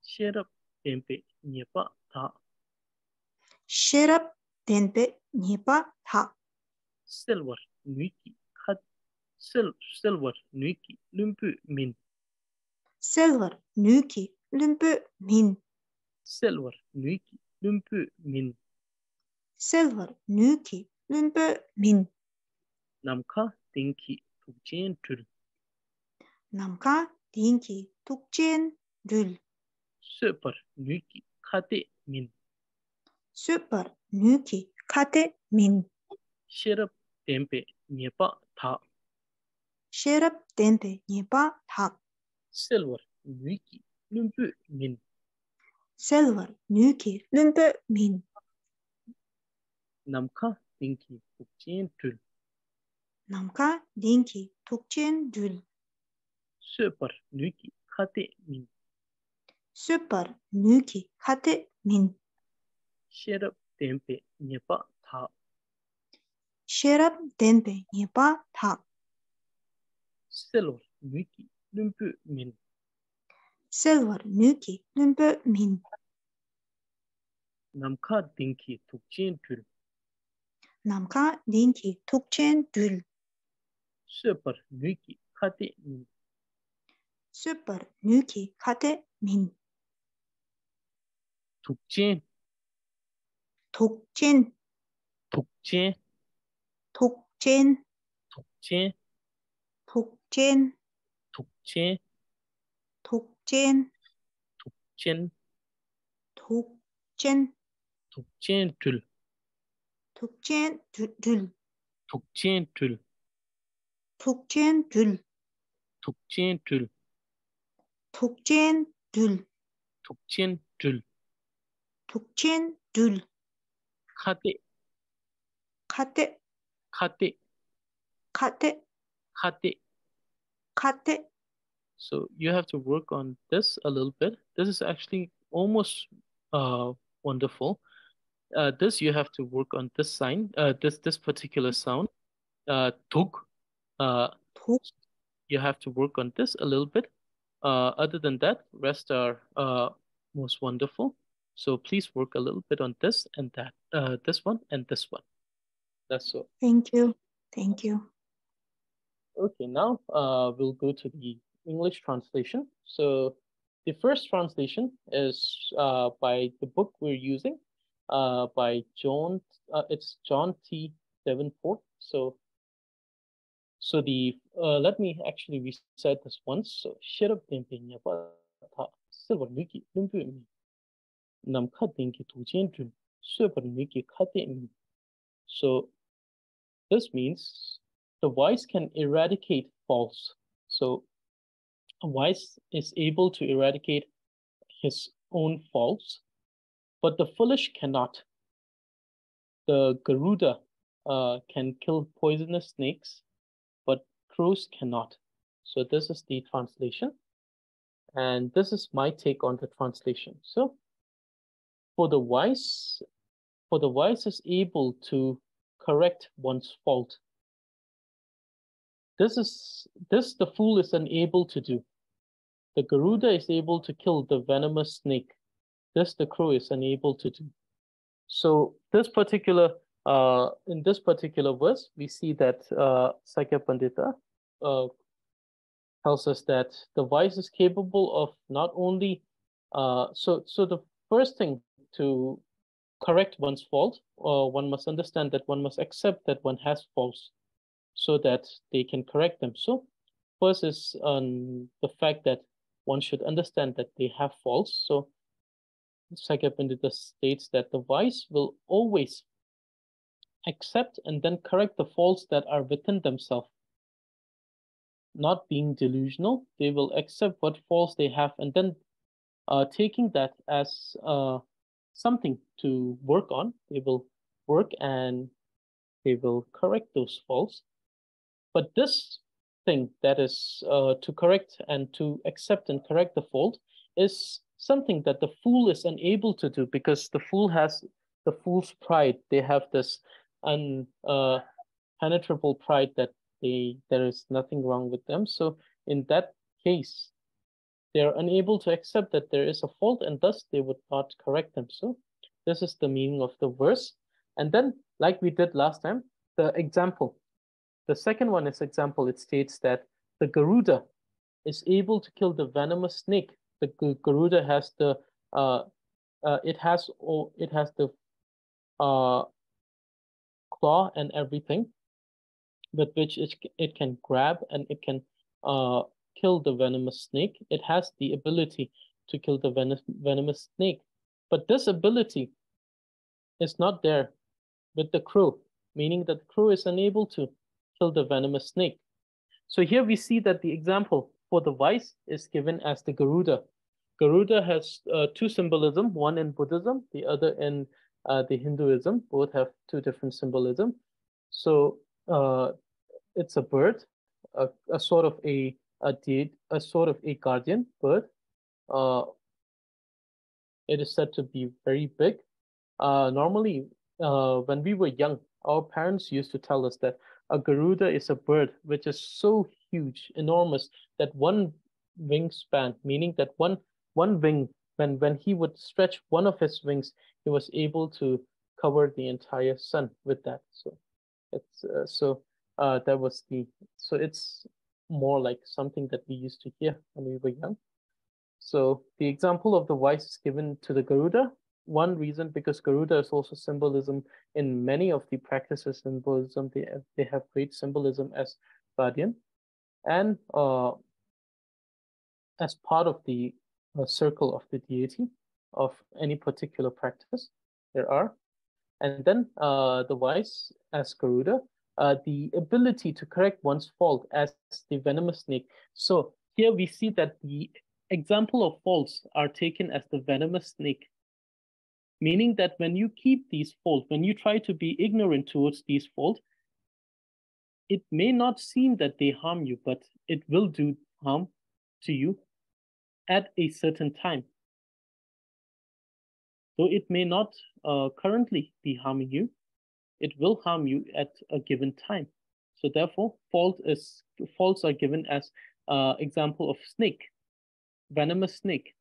sherap, tempe, nyepa, tha, sherap, denpe, nyepa, tha, silver, nuki, silver, nuki, lumpu, min, silver, nuki, lumpu, min, silver, nuki, lumpu, min, silver, nuki, lumpu, min, namka, dinki, tukchen, tul, namka, dinki, tukchen, dul, super, nuki, kate, min, super, nuki, ka, te, min, sherap, tempe, nyepa, tha, sherap, denpe, nyepa, tha, silver, nuki, lumpu, min, silver, nuki, lumpu, min, namka, dinki, tukchen, tul, namka, dinki, tukchen, dul, super, nuki, kate, min, super, nuki, ka, te, min, sherap, tempe, nyepa, tha, sherap, denpe, nyepa, tha, silver, nuki, lumpu, min, silver, nuki, lumpu, min, namka, dinki, tukchen, tul, namka, dinki, tukchen, dul, super, nuki, kate, min, super nuki kate min. Tukchen. Tukchen. Tukchen. Tukchen. Tukchen. Tukchen. Tukchen. Tukchen. Tukchen. Tukchen. Tukchen tul. Tukchen dul. Tukchen tul. Tukchen dul. Tukchen tul. Tukchen dul. Tukchen tul. Tukchen dul. Kate. Kate. Kate. Kate. Kate. Kate. So you have to work on this a little bit. This is actually almost wonderful. This you have to work on this sign, this particular sound. Tuk. Tuk. You have to work on this a little bit. Other than that, rest are most wonderful. So please work a little bit on this and that, this one and this one. That's all. Thank you. Thank you. Okay, now we'll go to the English translation. So the first translation is by the book we're using, by John. It's John T. Davenport. So the let me actually recite this once. So shirab tempenya pa tha silver miki lumpu mi nam khatinki tujen dun super miki khate mi. So this means the wise can eradicate false. So a wise is able to eradicate his own faults, but the foolish cannot. The Garuda can kill poisonous snakes, but crows cannot. So this is the translation. And this is my take on the translation. So for the wise is able to correct one's fault. This the fool is unable to do. The Garuda is able to kill the venomous snake. This the crow is unable to do. So this particular in this particular verse, we see that Sakya Pandita tells us that the wise is capable of not only so the first thing to correct one's fault, one must understand that one must accept that one has faults so that they can correct them. So first is the fact that one should understand that they have faults. So Sakya Pandita states that the wise will always accept and then correct the faults that are within themselves. Not being delusional, they will accept what faults they have and then taking that as something to work on. They will work and they will correct those faults. But this thing that is to correct and to accept and correct the fault is something that the fool is unable to do because the fool has the fool's pride. They have this unpenetrable pride that there is nothing wrong with them. So in that case, they are unable to accept that there is a fault and thus they would not correct them. So this is the meaning of the verse. And then, like we did last time, the example. The second one is example. It states that the Garuda is able to kill the venomous snake. The Garuda has the it has the claw and everything with which it can grab and it can kill the venomous snake. It has the ability to kill the venomous snake. But this ability is not there with the crow, meaning that the crow is unable to kill the venomous snake. So here we see that the example for the wise is given as the Garuda. Garuda has two symbolism, one in Buddhism, the other in the Hinduism. Both have two different symbolism. So it's a bird, a sort of a sort of a guardian bird. It is said to be very big. Normally, when we were young, our parents used to tell us that a Garuda is a bird which is so huge, enormous, that one wingspan, meaning that one wing, when he would stretch one of his wings, he was able to cover the entire sun with that. So it's that was the so it's more like something that we used to hear when we were young. So the example of the wise is given to the Garuda. One reason, because Garuda is also symbolism in many of the practices in Buddhism. They have great symbolism as guardian, and as part of the circle of the deity of any particular practice there are. And then the wise as Garuda, the ability to correct one's fault as the venomous snake. So here we see that the example of faults are taken as the venomous snake, meaning that when you keep these faults, when you try to be ignorant towards these faults, it may not seem that they harm you, but it will do harm to you at a certain time. Though it may not currently be harming you, it will harm you at a given time. So therefore, faults are given as example of snake, venomous snake.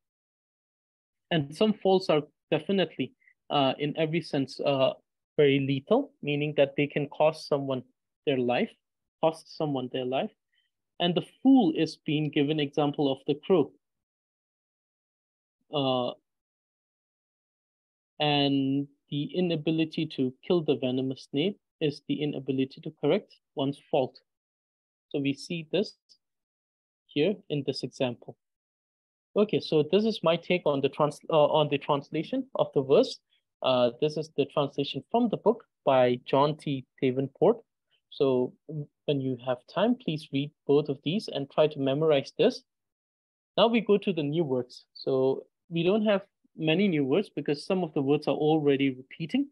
And some faults are definitely, in every sense, very lethal, meaning that they can cost someone their life, And the fool is being given example of the crow. And the inability to kill the venomous snake is the inability to correct one's fault. So we see this here in this example. Okay, so this is my take on the translation of the verse. This is the translation from the book by John T. Davenport. So when you have time, please read both of these and try to memorize this. Now we go to the new words. So we don't have many new words because some of the words are already repeating.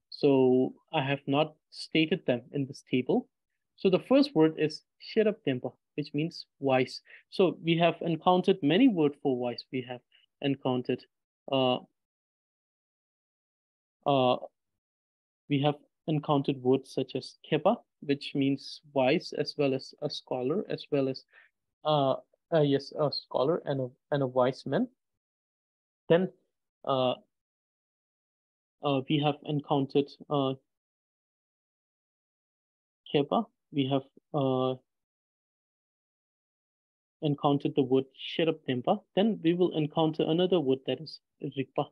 So I have not stated them in this table. So the first word is Shiraptempa, which means wise. So we have encountered many words for wise. We have encountered words such as Kepa, which means wise, as well as a scholar, as well as yes, a scholar and a wise man. Then we have encountered Kepa. We have encountered the word Shiraptempa. Then we will encounter another word that is Rikpa.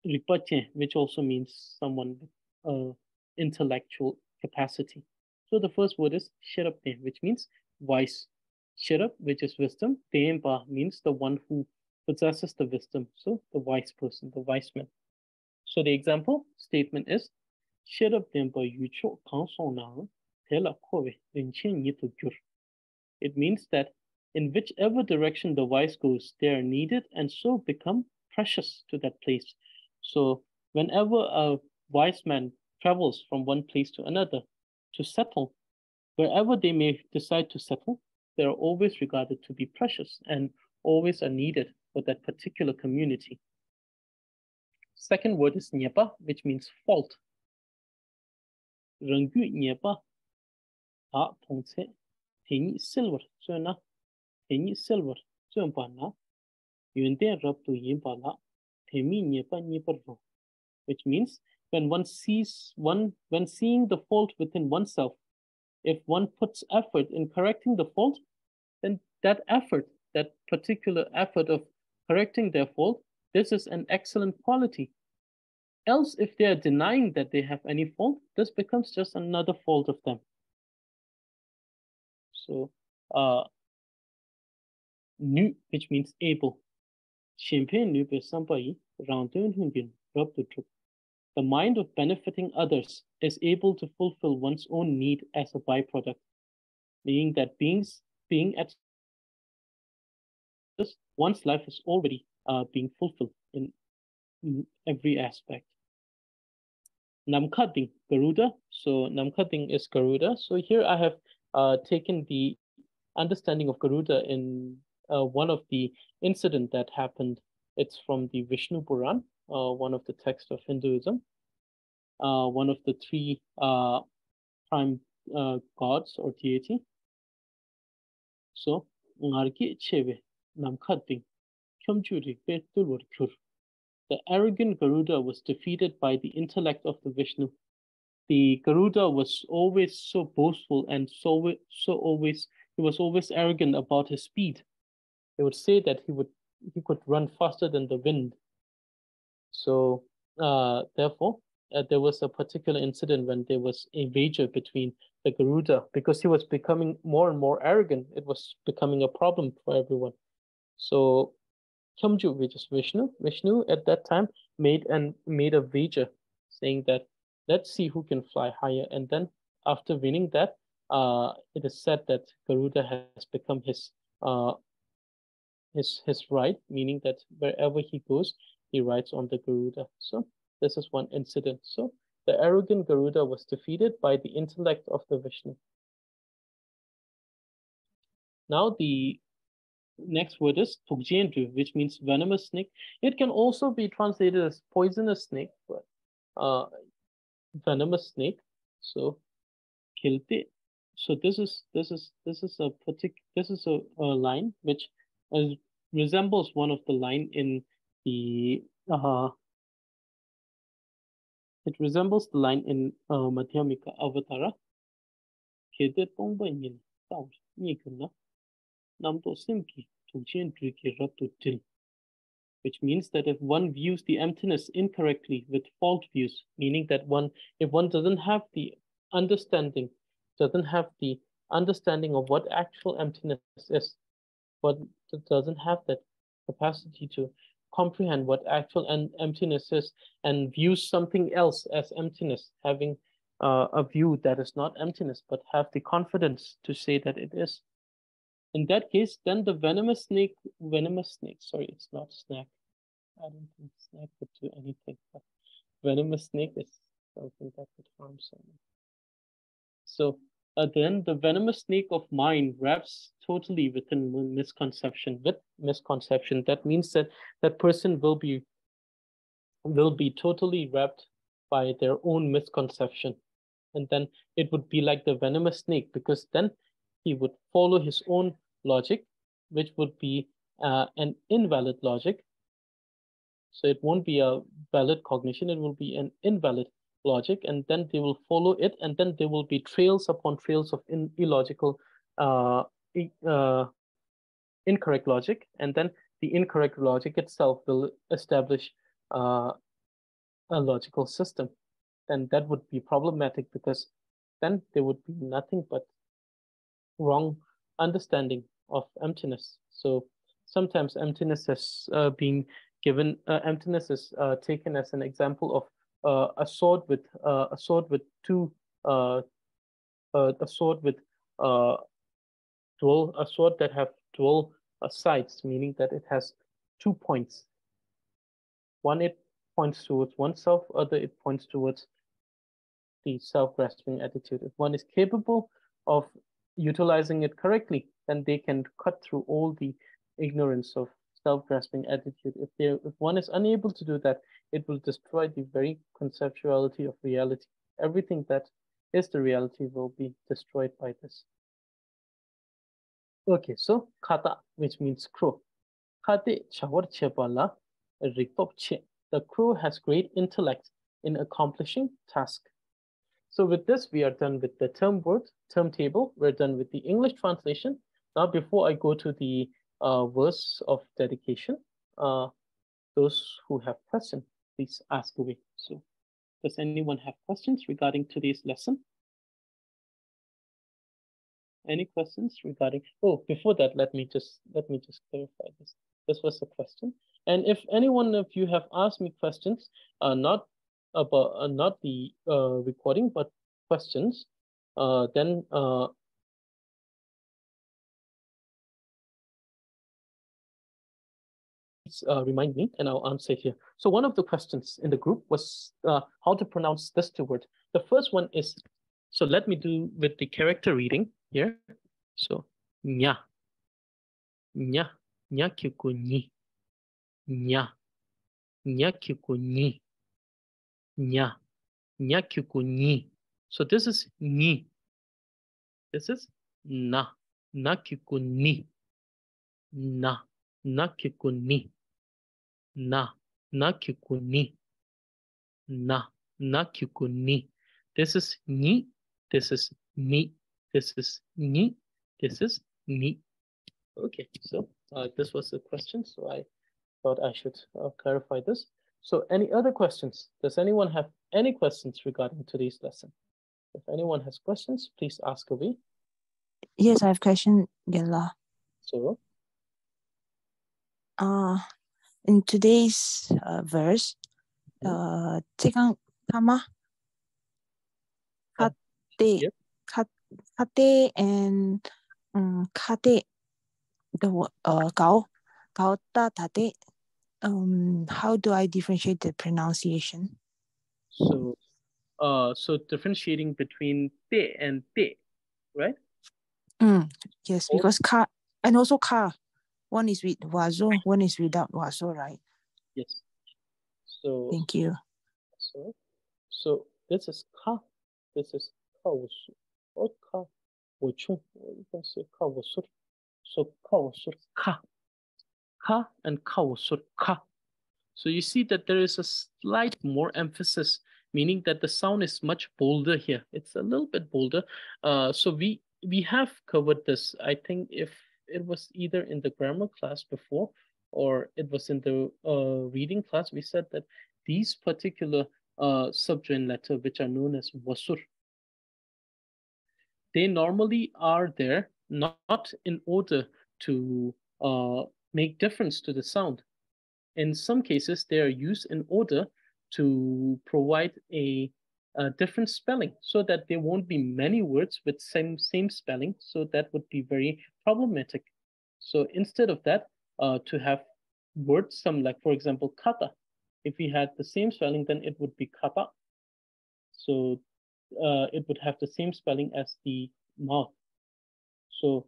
Rikpache, which also means someone with intellectual capacity. So the first word is Shirapte, which means wise. Shirap, which is wisdom. Tempa means the one who possesses the wisdom. So the wise person, the wise man. So the example statement is Shiraptempa yucho kansonang tela kove rinchen yitugyur. It means that in whichever direction the wise goes, they are needed and so become precious to that place. So whenever a wise man travels from one place to another to settle, wherever they may decide to settle, they are always regarded to be precious and always are needed for that particular community. Second word is Nyepa, which means fault. Rangyu Nyepa a tongse teni silver zona teni silver zompa na yunde rabtu yimpa la temi Nyepa Nyepa, which means when seeing the fault within oneself, if one puts effort in correcting the fault, then that particular effort of correcting their fault, this is an excellent quality. Else, if they are denying that they have any fault, this becomes just another fault of them. So, nu, which means able. The mind of benefiting others is able to fulfill one's own need as a byproduct, meaning that being at this, one's life is already being fulfilled in every aspect. Namkhading, Garuda. So Namkhading is Garuda. So here I have taken the understanding of Garuda in one of the incident that happened. It's from the Vishnu Puran, one of the texts of Hinduism. One of the three prime gods or deity. So ngargi cheve namkhading kyomjuri betulur kur. The arrogant Garuda was defeated by the intellect of the Vishnu. the Garuda was always so boastful and he was always arrogant about his speed. They would say that he could run faster than the wind. So therefore, there was a particular incident when there was a wager between the Garuda because he was becoming more and more arrogant. It was becoming a problem for everyone. So Kyomju, which is Vishnu at that time made a wager saying that let's see who can fly higher. And then after winning that, it is said that Garuda has become his ride, meaning that wherever he goes, he rides on the Garuda. So this is one incident. So the arrogant Garuda was defeated by the intellect of the Vishnu. Now the next word is Tukjendru, which means venomous snake. It can also be translated as poisonous snake, but venomous snake. So Kilte. So this is a line which resembles one of the line in the it resembles the line in Madhyamika Avatara. Kilte tongba yin tao ni kunna namto simki tukjendru ki ratu til. Which means that if one views the emptiness incorrectly with false views, meaning that if one doesn't have the understanding of what actual emptiness is, but doesn't have that capacity to comprehend what actual emptiness is and views something else as emptiness, having a view that is not emptiness, but have the confidence to say that it is. In that case, then the venomous snake, sorry, it's not snack. I don't think snack would do anything, but venomous snake is something that would harm someone. So then the venomous snake of mind wraps totally within misconception. With misconception, that means that that person will be totally wrapped by their own misconception. And then it would be like the venomous snake, because then he would follow his own logic, which would be an invalid logic. So it won't be a valid cognition, it will be an invalid logic, and then they will follow it, and then there will be trails upon trails of illogical, incorrect logic, and then the incorrect logic itself will establish a logical system. And that would be problematic, because then there would be nothing but wrong understanding of emptiness. So sometimes emptiness has been given. Emptiness is taken as an example of a sword with two a sword that have dual sides, meaning that it has 2 points. One, it points towards oneself, other it points towards the self-grasping attitude. If one is capable of utilizing it correctly, then they can cut through all the ignorance of self-grasping attitude. If one is unable to do that, it will destroy the very conceptuality of reality. Everything that is the reality will be destroyed by this. Okay, so kata, which means crow. Kate chawar chepala rikopche. The crow has great intellect in accomplishing task. So with this, we are done with the term table. We're done with the English translation. Now, before I go to the verse of dedication, those who have questions, please ask away. So does anyone have questions regarding today's lesson? Any questions regarding? Oh, before that, let me just clarify this. This was a question, and if any one of you have asked me questions, not the recording, but questions, then please remind me, and I'll answer here. So one of the questions in the group was how to pronounce this two words. The first one is, so let me do with the character reading here. So nya, nya, nya kyuku ni, nya, nya kyuku ni, nya, nya kyuku ni. So this is ni. This is na, na kyuku ni, na, na kyuku ni, na, na kyuku ni, na, na kyuku ni. This is ni, this is mi, this is ni, this is mi. Okay, so this was the question, so I thought I should clarify this. So any other questions? Does anyone have any questions regarding today's lesson? If anyone has questions, please ask away. Yes, I have question, Gyala. So, In today's verse, 지금 타마 kate, yep. kate and kate, the gao ta tate. How do I differentiate the pronunciation? So, so differentiating between te and te, right? Yes, because ka and also ka, one is with wazo, one is without wazo, right? Yes. So Thank you. So this is ka, this is ka wusu, or ka wuchun, or you can say ka wusur. So ka wusur ka and ka wusur ka. So you see that there is a slight more emphasis, meaning that the sound is much bolder here. It's a little bit bolder. So we have covered this. I think if it was either in the grammar class before or it was in the reading class, we said that these particular subjoined letter, which are known as wasur, they normally are there not in order to make difference to the sound. In some cases, they are used in order to provide a different spelling so that there won't be many words with same spelling. So that would be very problematic. So instead of that, to have words, some like, for example, kata. If we had the same spelling, then it would be kata. So it would have the same spelling as the mouth. So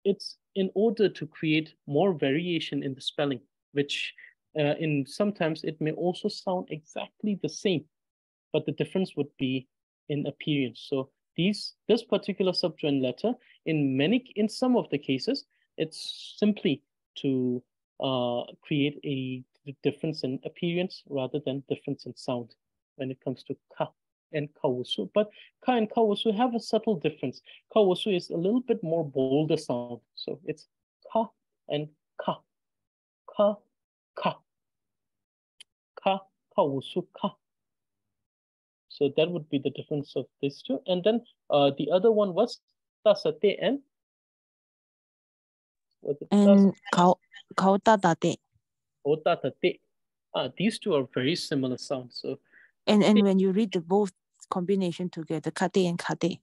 it's in order to create more variation in the spelling, which in sometimes it may also sound exactly the same, but the difference would be in appearance. So this particular subjoined letter, in some of the cases, it's simply to create a difference in appearance rather than difference in sound when it comes to ka and kawusu. But ka and kawusu have a subtle difference. Kawusu is a little bit more bolder sound. So it's ka and ka, ka, ka, ka, kawusu, ka. So that would be the difference of these two. And then the other one was tasate and Kau ta tate. otatate. These two are very similar sounds. So And when you read the both combination together, kate and kate.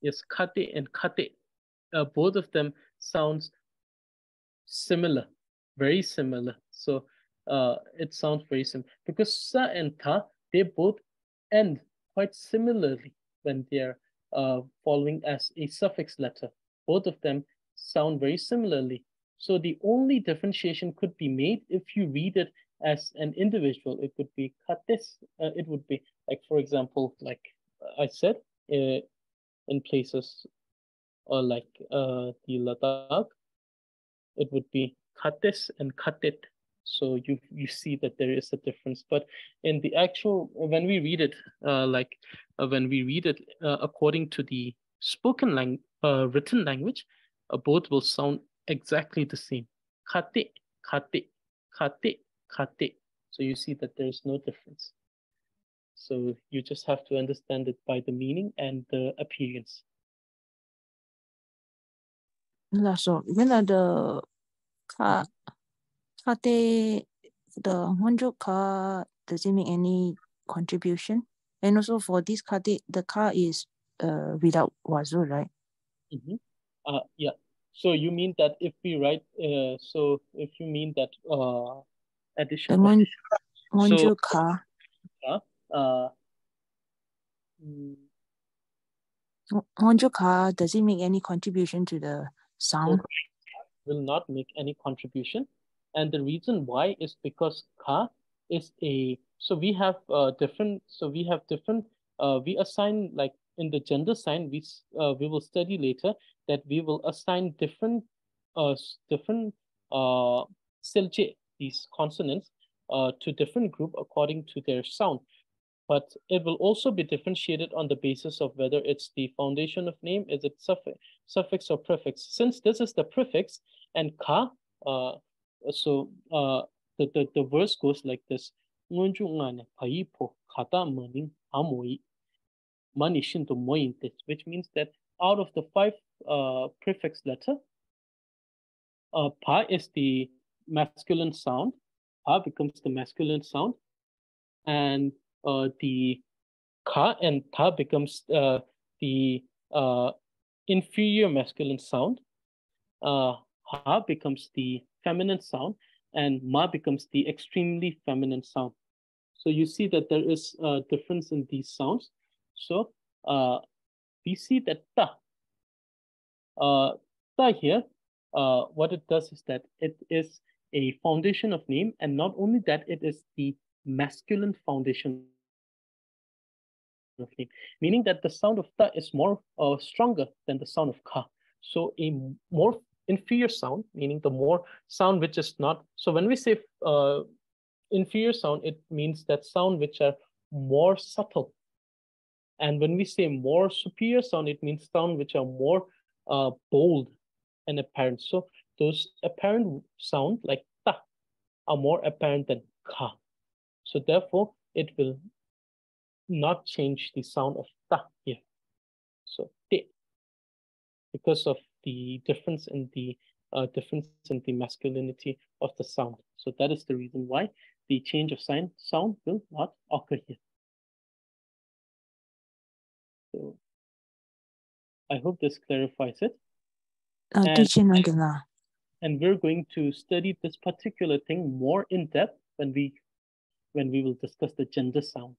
yes, kate and kate, both of them sounds similar, very similar. So it sounds very similar because sa and ta, they both end quite similarly when they're following as a suffix letter. Both of them sound very similarly. So the only differentiation could be made if you read it as an individual. It could be kates. It would be like, for example, like I said, in places like the Ladakh, it would be kates and katet. So you see that there is a difference. But in the actual, when we read it, according to the written language, both will sound exactly the same. Kate, kate, kate, kate. So you see that there is no difference. So you just have to understand it by the meaning and the appearance. So when the kate, the honjo ka, does it make any contribution? And also for this kate, the ka is without wazo, right? Mm-hmm. Yeah. So you mean that if we write, so if you mean that addition The of honjo ka. Honjo ka, does it make any contribution to the sound? Will not make any contribution, and the reason why is because ka is a, so we have different, we assign, like in the gender sign, we will study later that we will assign different silje, these consonants, to different group according to their sound. but it will also be differentiated on the basis of whether it's the foundation of name, is it suffix or prefix. Since this is the prefix and ka, the verse goes like this: which means that out of the 5 prefix letter, pa is the masculine sound. Pa becomes the masculine sound, and the ka and ta becomes the inferior masculine sound. Ha becomes the feminine sound, and ma becomes the extremely feminine sound. So you see that there is a difference in these sounds. So we see that ta here, what it does is that it is a foundation of name, and not only that, it is the masculine foundation of name, meaning that the sound of ta is more stronger than the sound of ka. So a more inferior sound, meaning the more sound which is not. So when we say inferior sound, it means that sound which are more subtle. And when we say more superior sound, it means sound which are more bold and apparent. So those apparent sound like ta are more apparent than ka. So therefore, it will not change the sound of ta here. So te, because of the difference in the masculinity of the sound. So that is the reason why the change of sound will not occur here. So I hope this clarifies it. And we're going to study this particular thing more in depth when we will discuss the gender sound,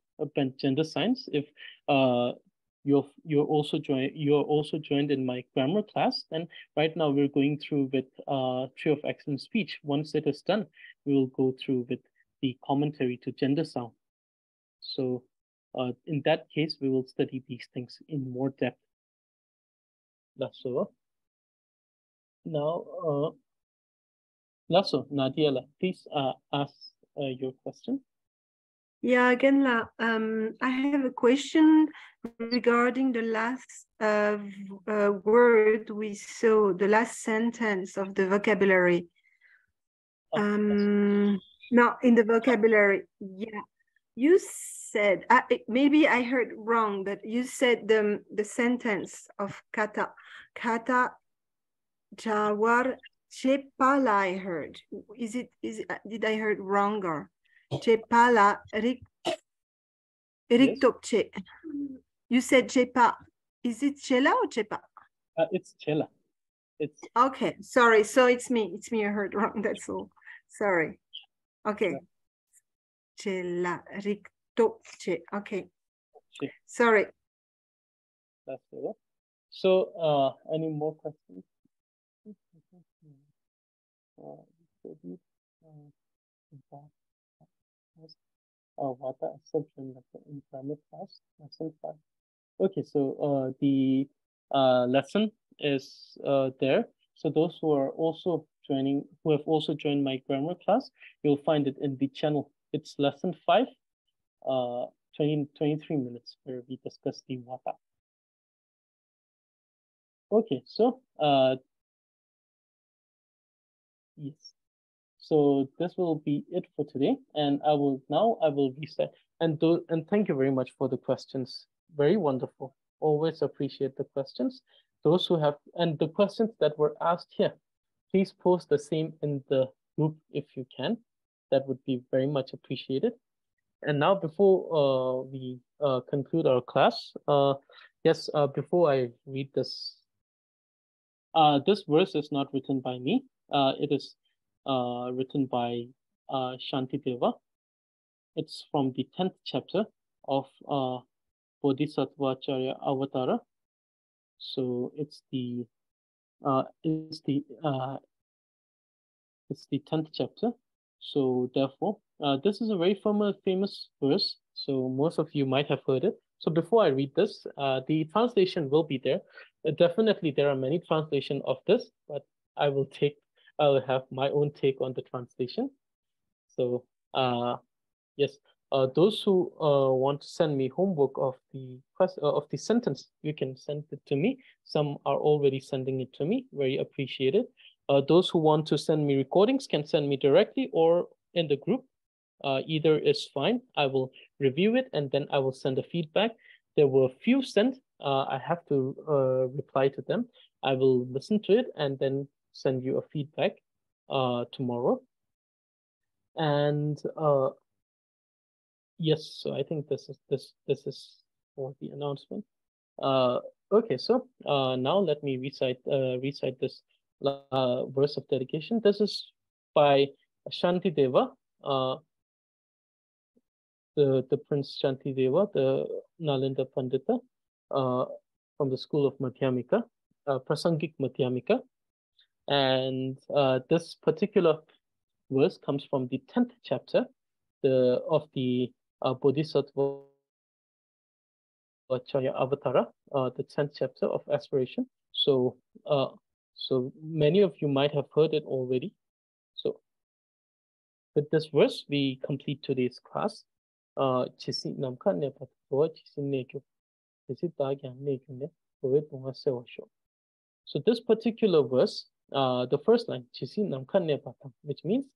gender signs. If you're also joined in my grammar class, then right now we're going through with Tree of Excellent Speech. Once it is done, we will go through with the commentary to gender sound. So in that case, we will study these things in more depth. Lasso. Now, Lasso, Nadia, please ask your question. Yeah, again, I have a question regarding the last word we saw, the last sentence of the vocabulary. Now, in the vocabulary, yeah, you said, maybe I heard wrong, but you said the sentence of kata jawar chepala, I heard. Did I heard wrong or? Chepala riktopche. You said chepa. Is it chela or chepa? It's chela. It's okay. Sorry. So it's me. It's me. I heard wrong. That's all. Sorry. Okay. Chela riktopche. Okay. Sorry. That's it. So, any more questions? Vata assumption in grammar class, lesson 5. Okay, so the lesson is there. So those who are also joining, who have also joined my grammar class, you'll find it in the channel. It's lesson 5, 23 minutes where we discuss the Vata. Okay, so yes. So this will be it for today, and I will reset. And thank you very much for the questions. Very wonderful. Always appreciate the questions. Those who have, and the questions that were asked here, please post the same in the group if you can. That would be very much appreciated. And now, before we conclude our class, yes, before I read this, this verse is not written by me. It is written by Shantideva. It's from the 10th chapter of Bodhisattva Acharya Avatara. So it's the 10th chapter. So therefore, this is a very famous verse. So most of you might have heard it. So before I read this, the translation will be there. Definitely, there are many translations of this, but I will have my own take on the translation. So yes, Those who want to send me homework of the sentence, you can send it to me. Some are already sending it to me. Very appreciated. Those who want to send me recordings can send me directly or in the group. Either is fine. I will review it and then I will send a feedback. There were a few sent. I have to reply to them. I will listen to it and then send you a feedback tomorrow. And yes, so I think this is for the announcement. Okay, so now let me recite this verse of dedication. This is by Shantideva, the Prince Shantideva, the Nalanda Pandita, from the school of Madhyamika, Prasangik Madhyamika. And this particular verse comes from the 10th chapter of the Bodhisattva Chaya Avatara, the 10th chapter of aspiration. So, so many of you might have heard it already. So with this verse, we complete today's class. Chisi namka ne patwa chisi nekyo, chisi tagya nekyo ne poet bunga sewa sho. So this particular verse, the first line, chisi namka ne patang, which means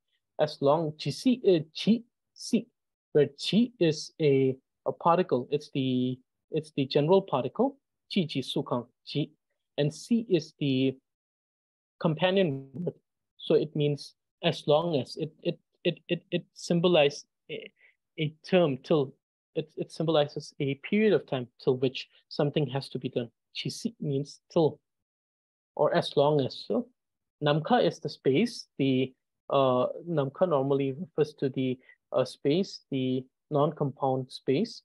as long chisi chi si, where chi is a particle, it's the general particle, chi chi sukang chi, and si is the companion word. So it means as long as it symbolizes a term till it symbolizes a period of time till which something has to be done. Chi si means till or as long as. So namka is the space. The namka normally refers to the space, the non-compound space,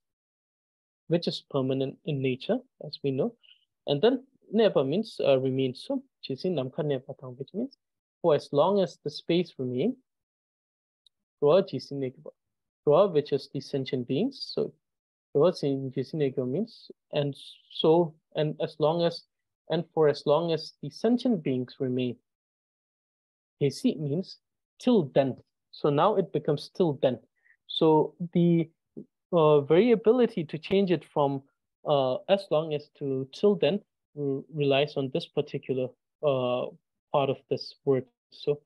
which is permanent in nature, as we know. And then nepa means remains. So chisi namka nepa tang, which means for as long as the space remains, which is the sentient beings. So means and so and as long as and for as long as the sentient beings remain. Hesi means till then. So now it becomes till then. So the variability to change it from as long as to till then relies on this particular part of this word. So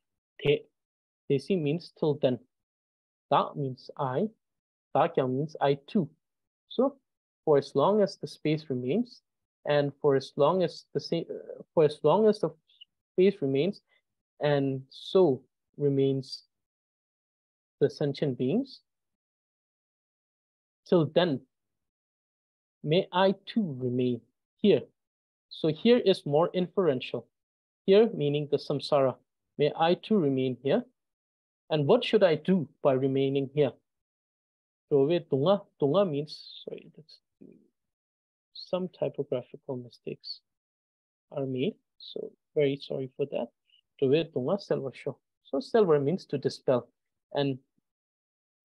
Hesi means till then. Ta means I. Sakya means I too. So for as long as the space remains, and for as long as the space remains, and so remains the sentient beings, till then may I too remain here. So here is more inferential. Here meaning the samsara. May I too remain here. And what should I do by remaining here? Tunga means, sorry, that's some typographical mistakes are made. So very sorry for that. So selva means to dispel. And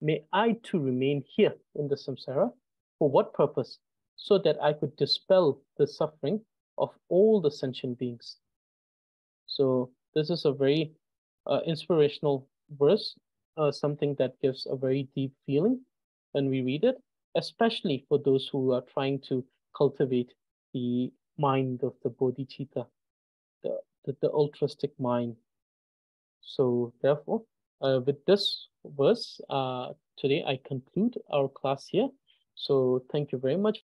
may I too remain here in the samsara. For what purpose? So that I could dispel the suffering of all the sentient beings. So this is a very inspirational verse, something that gives a very deep feeling when we read it, especially for those who are trying to cultivate the mind of the bodhicitta, the altruistic mind. So therefore, with this verse, today I conclude our class here. So thank you very much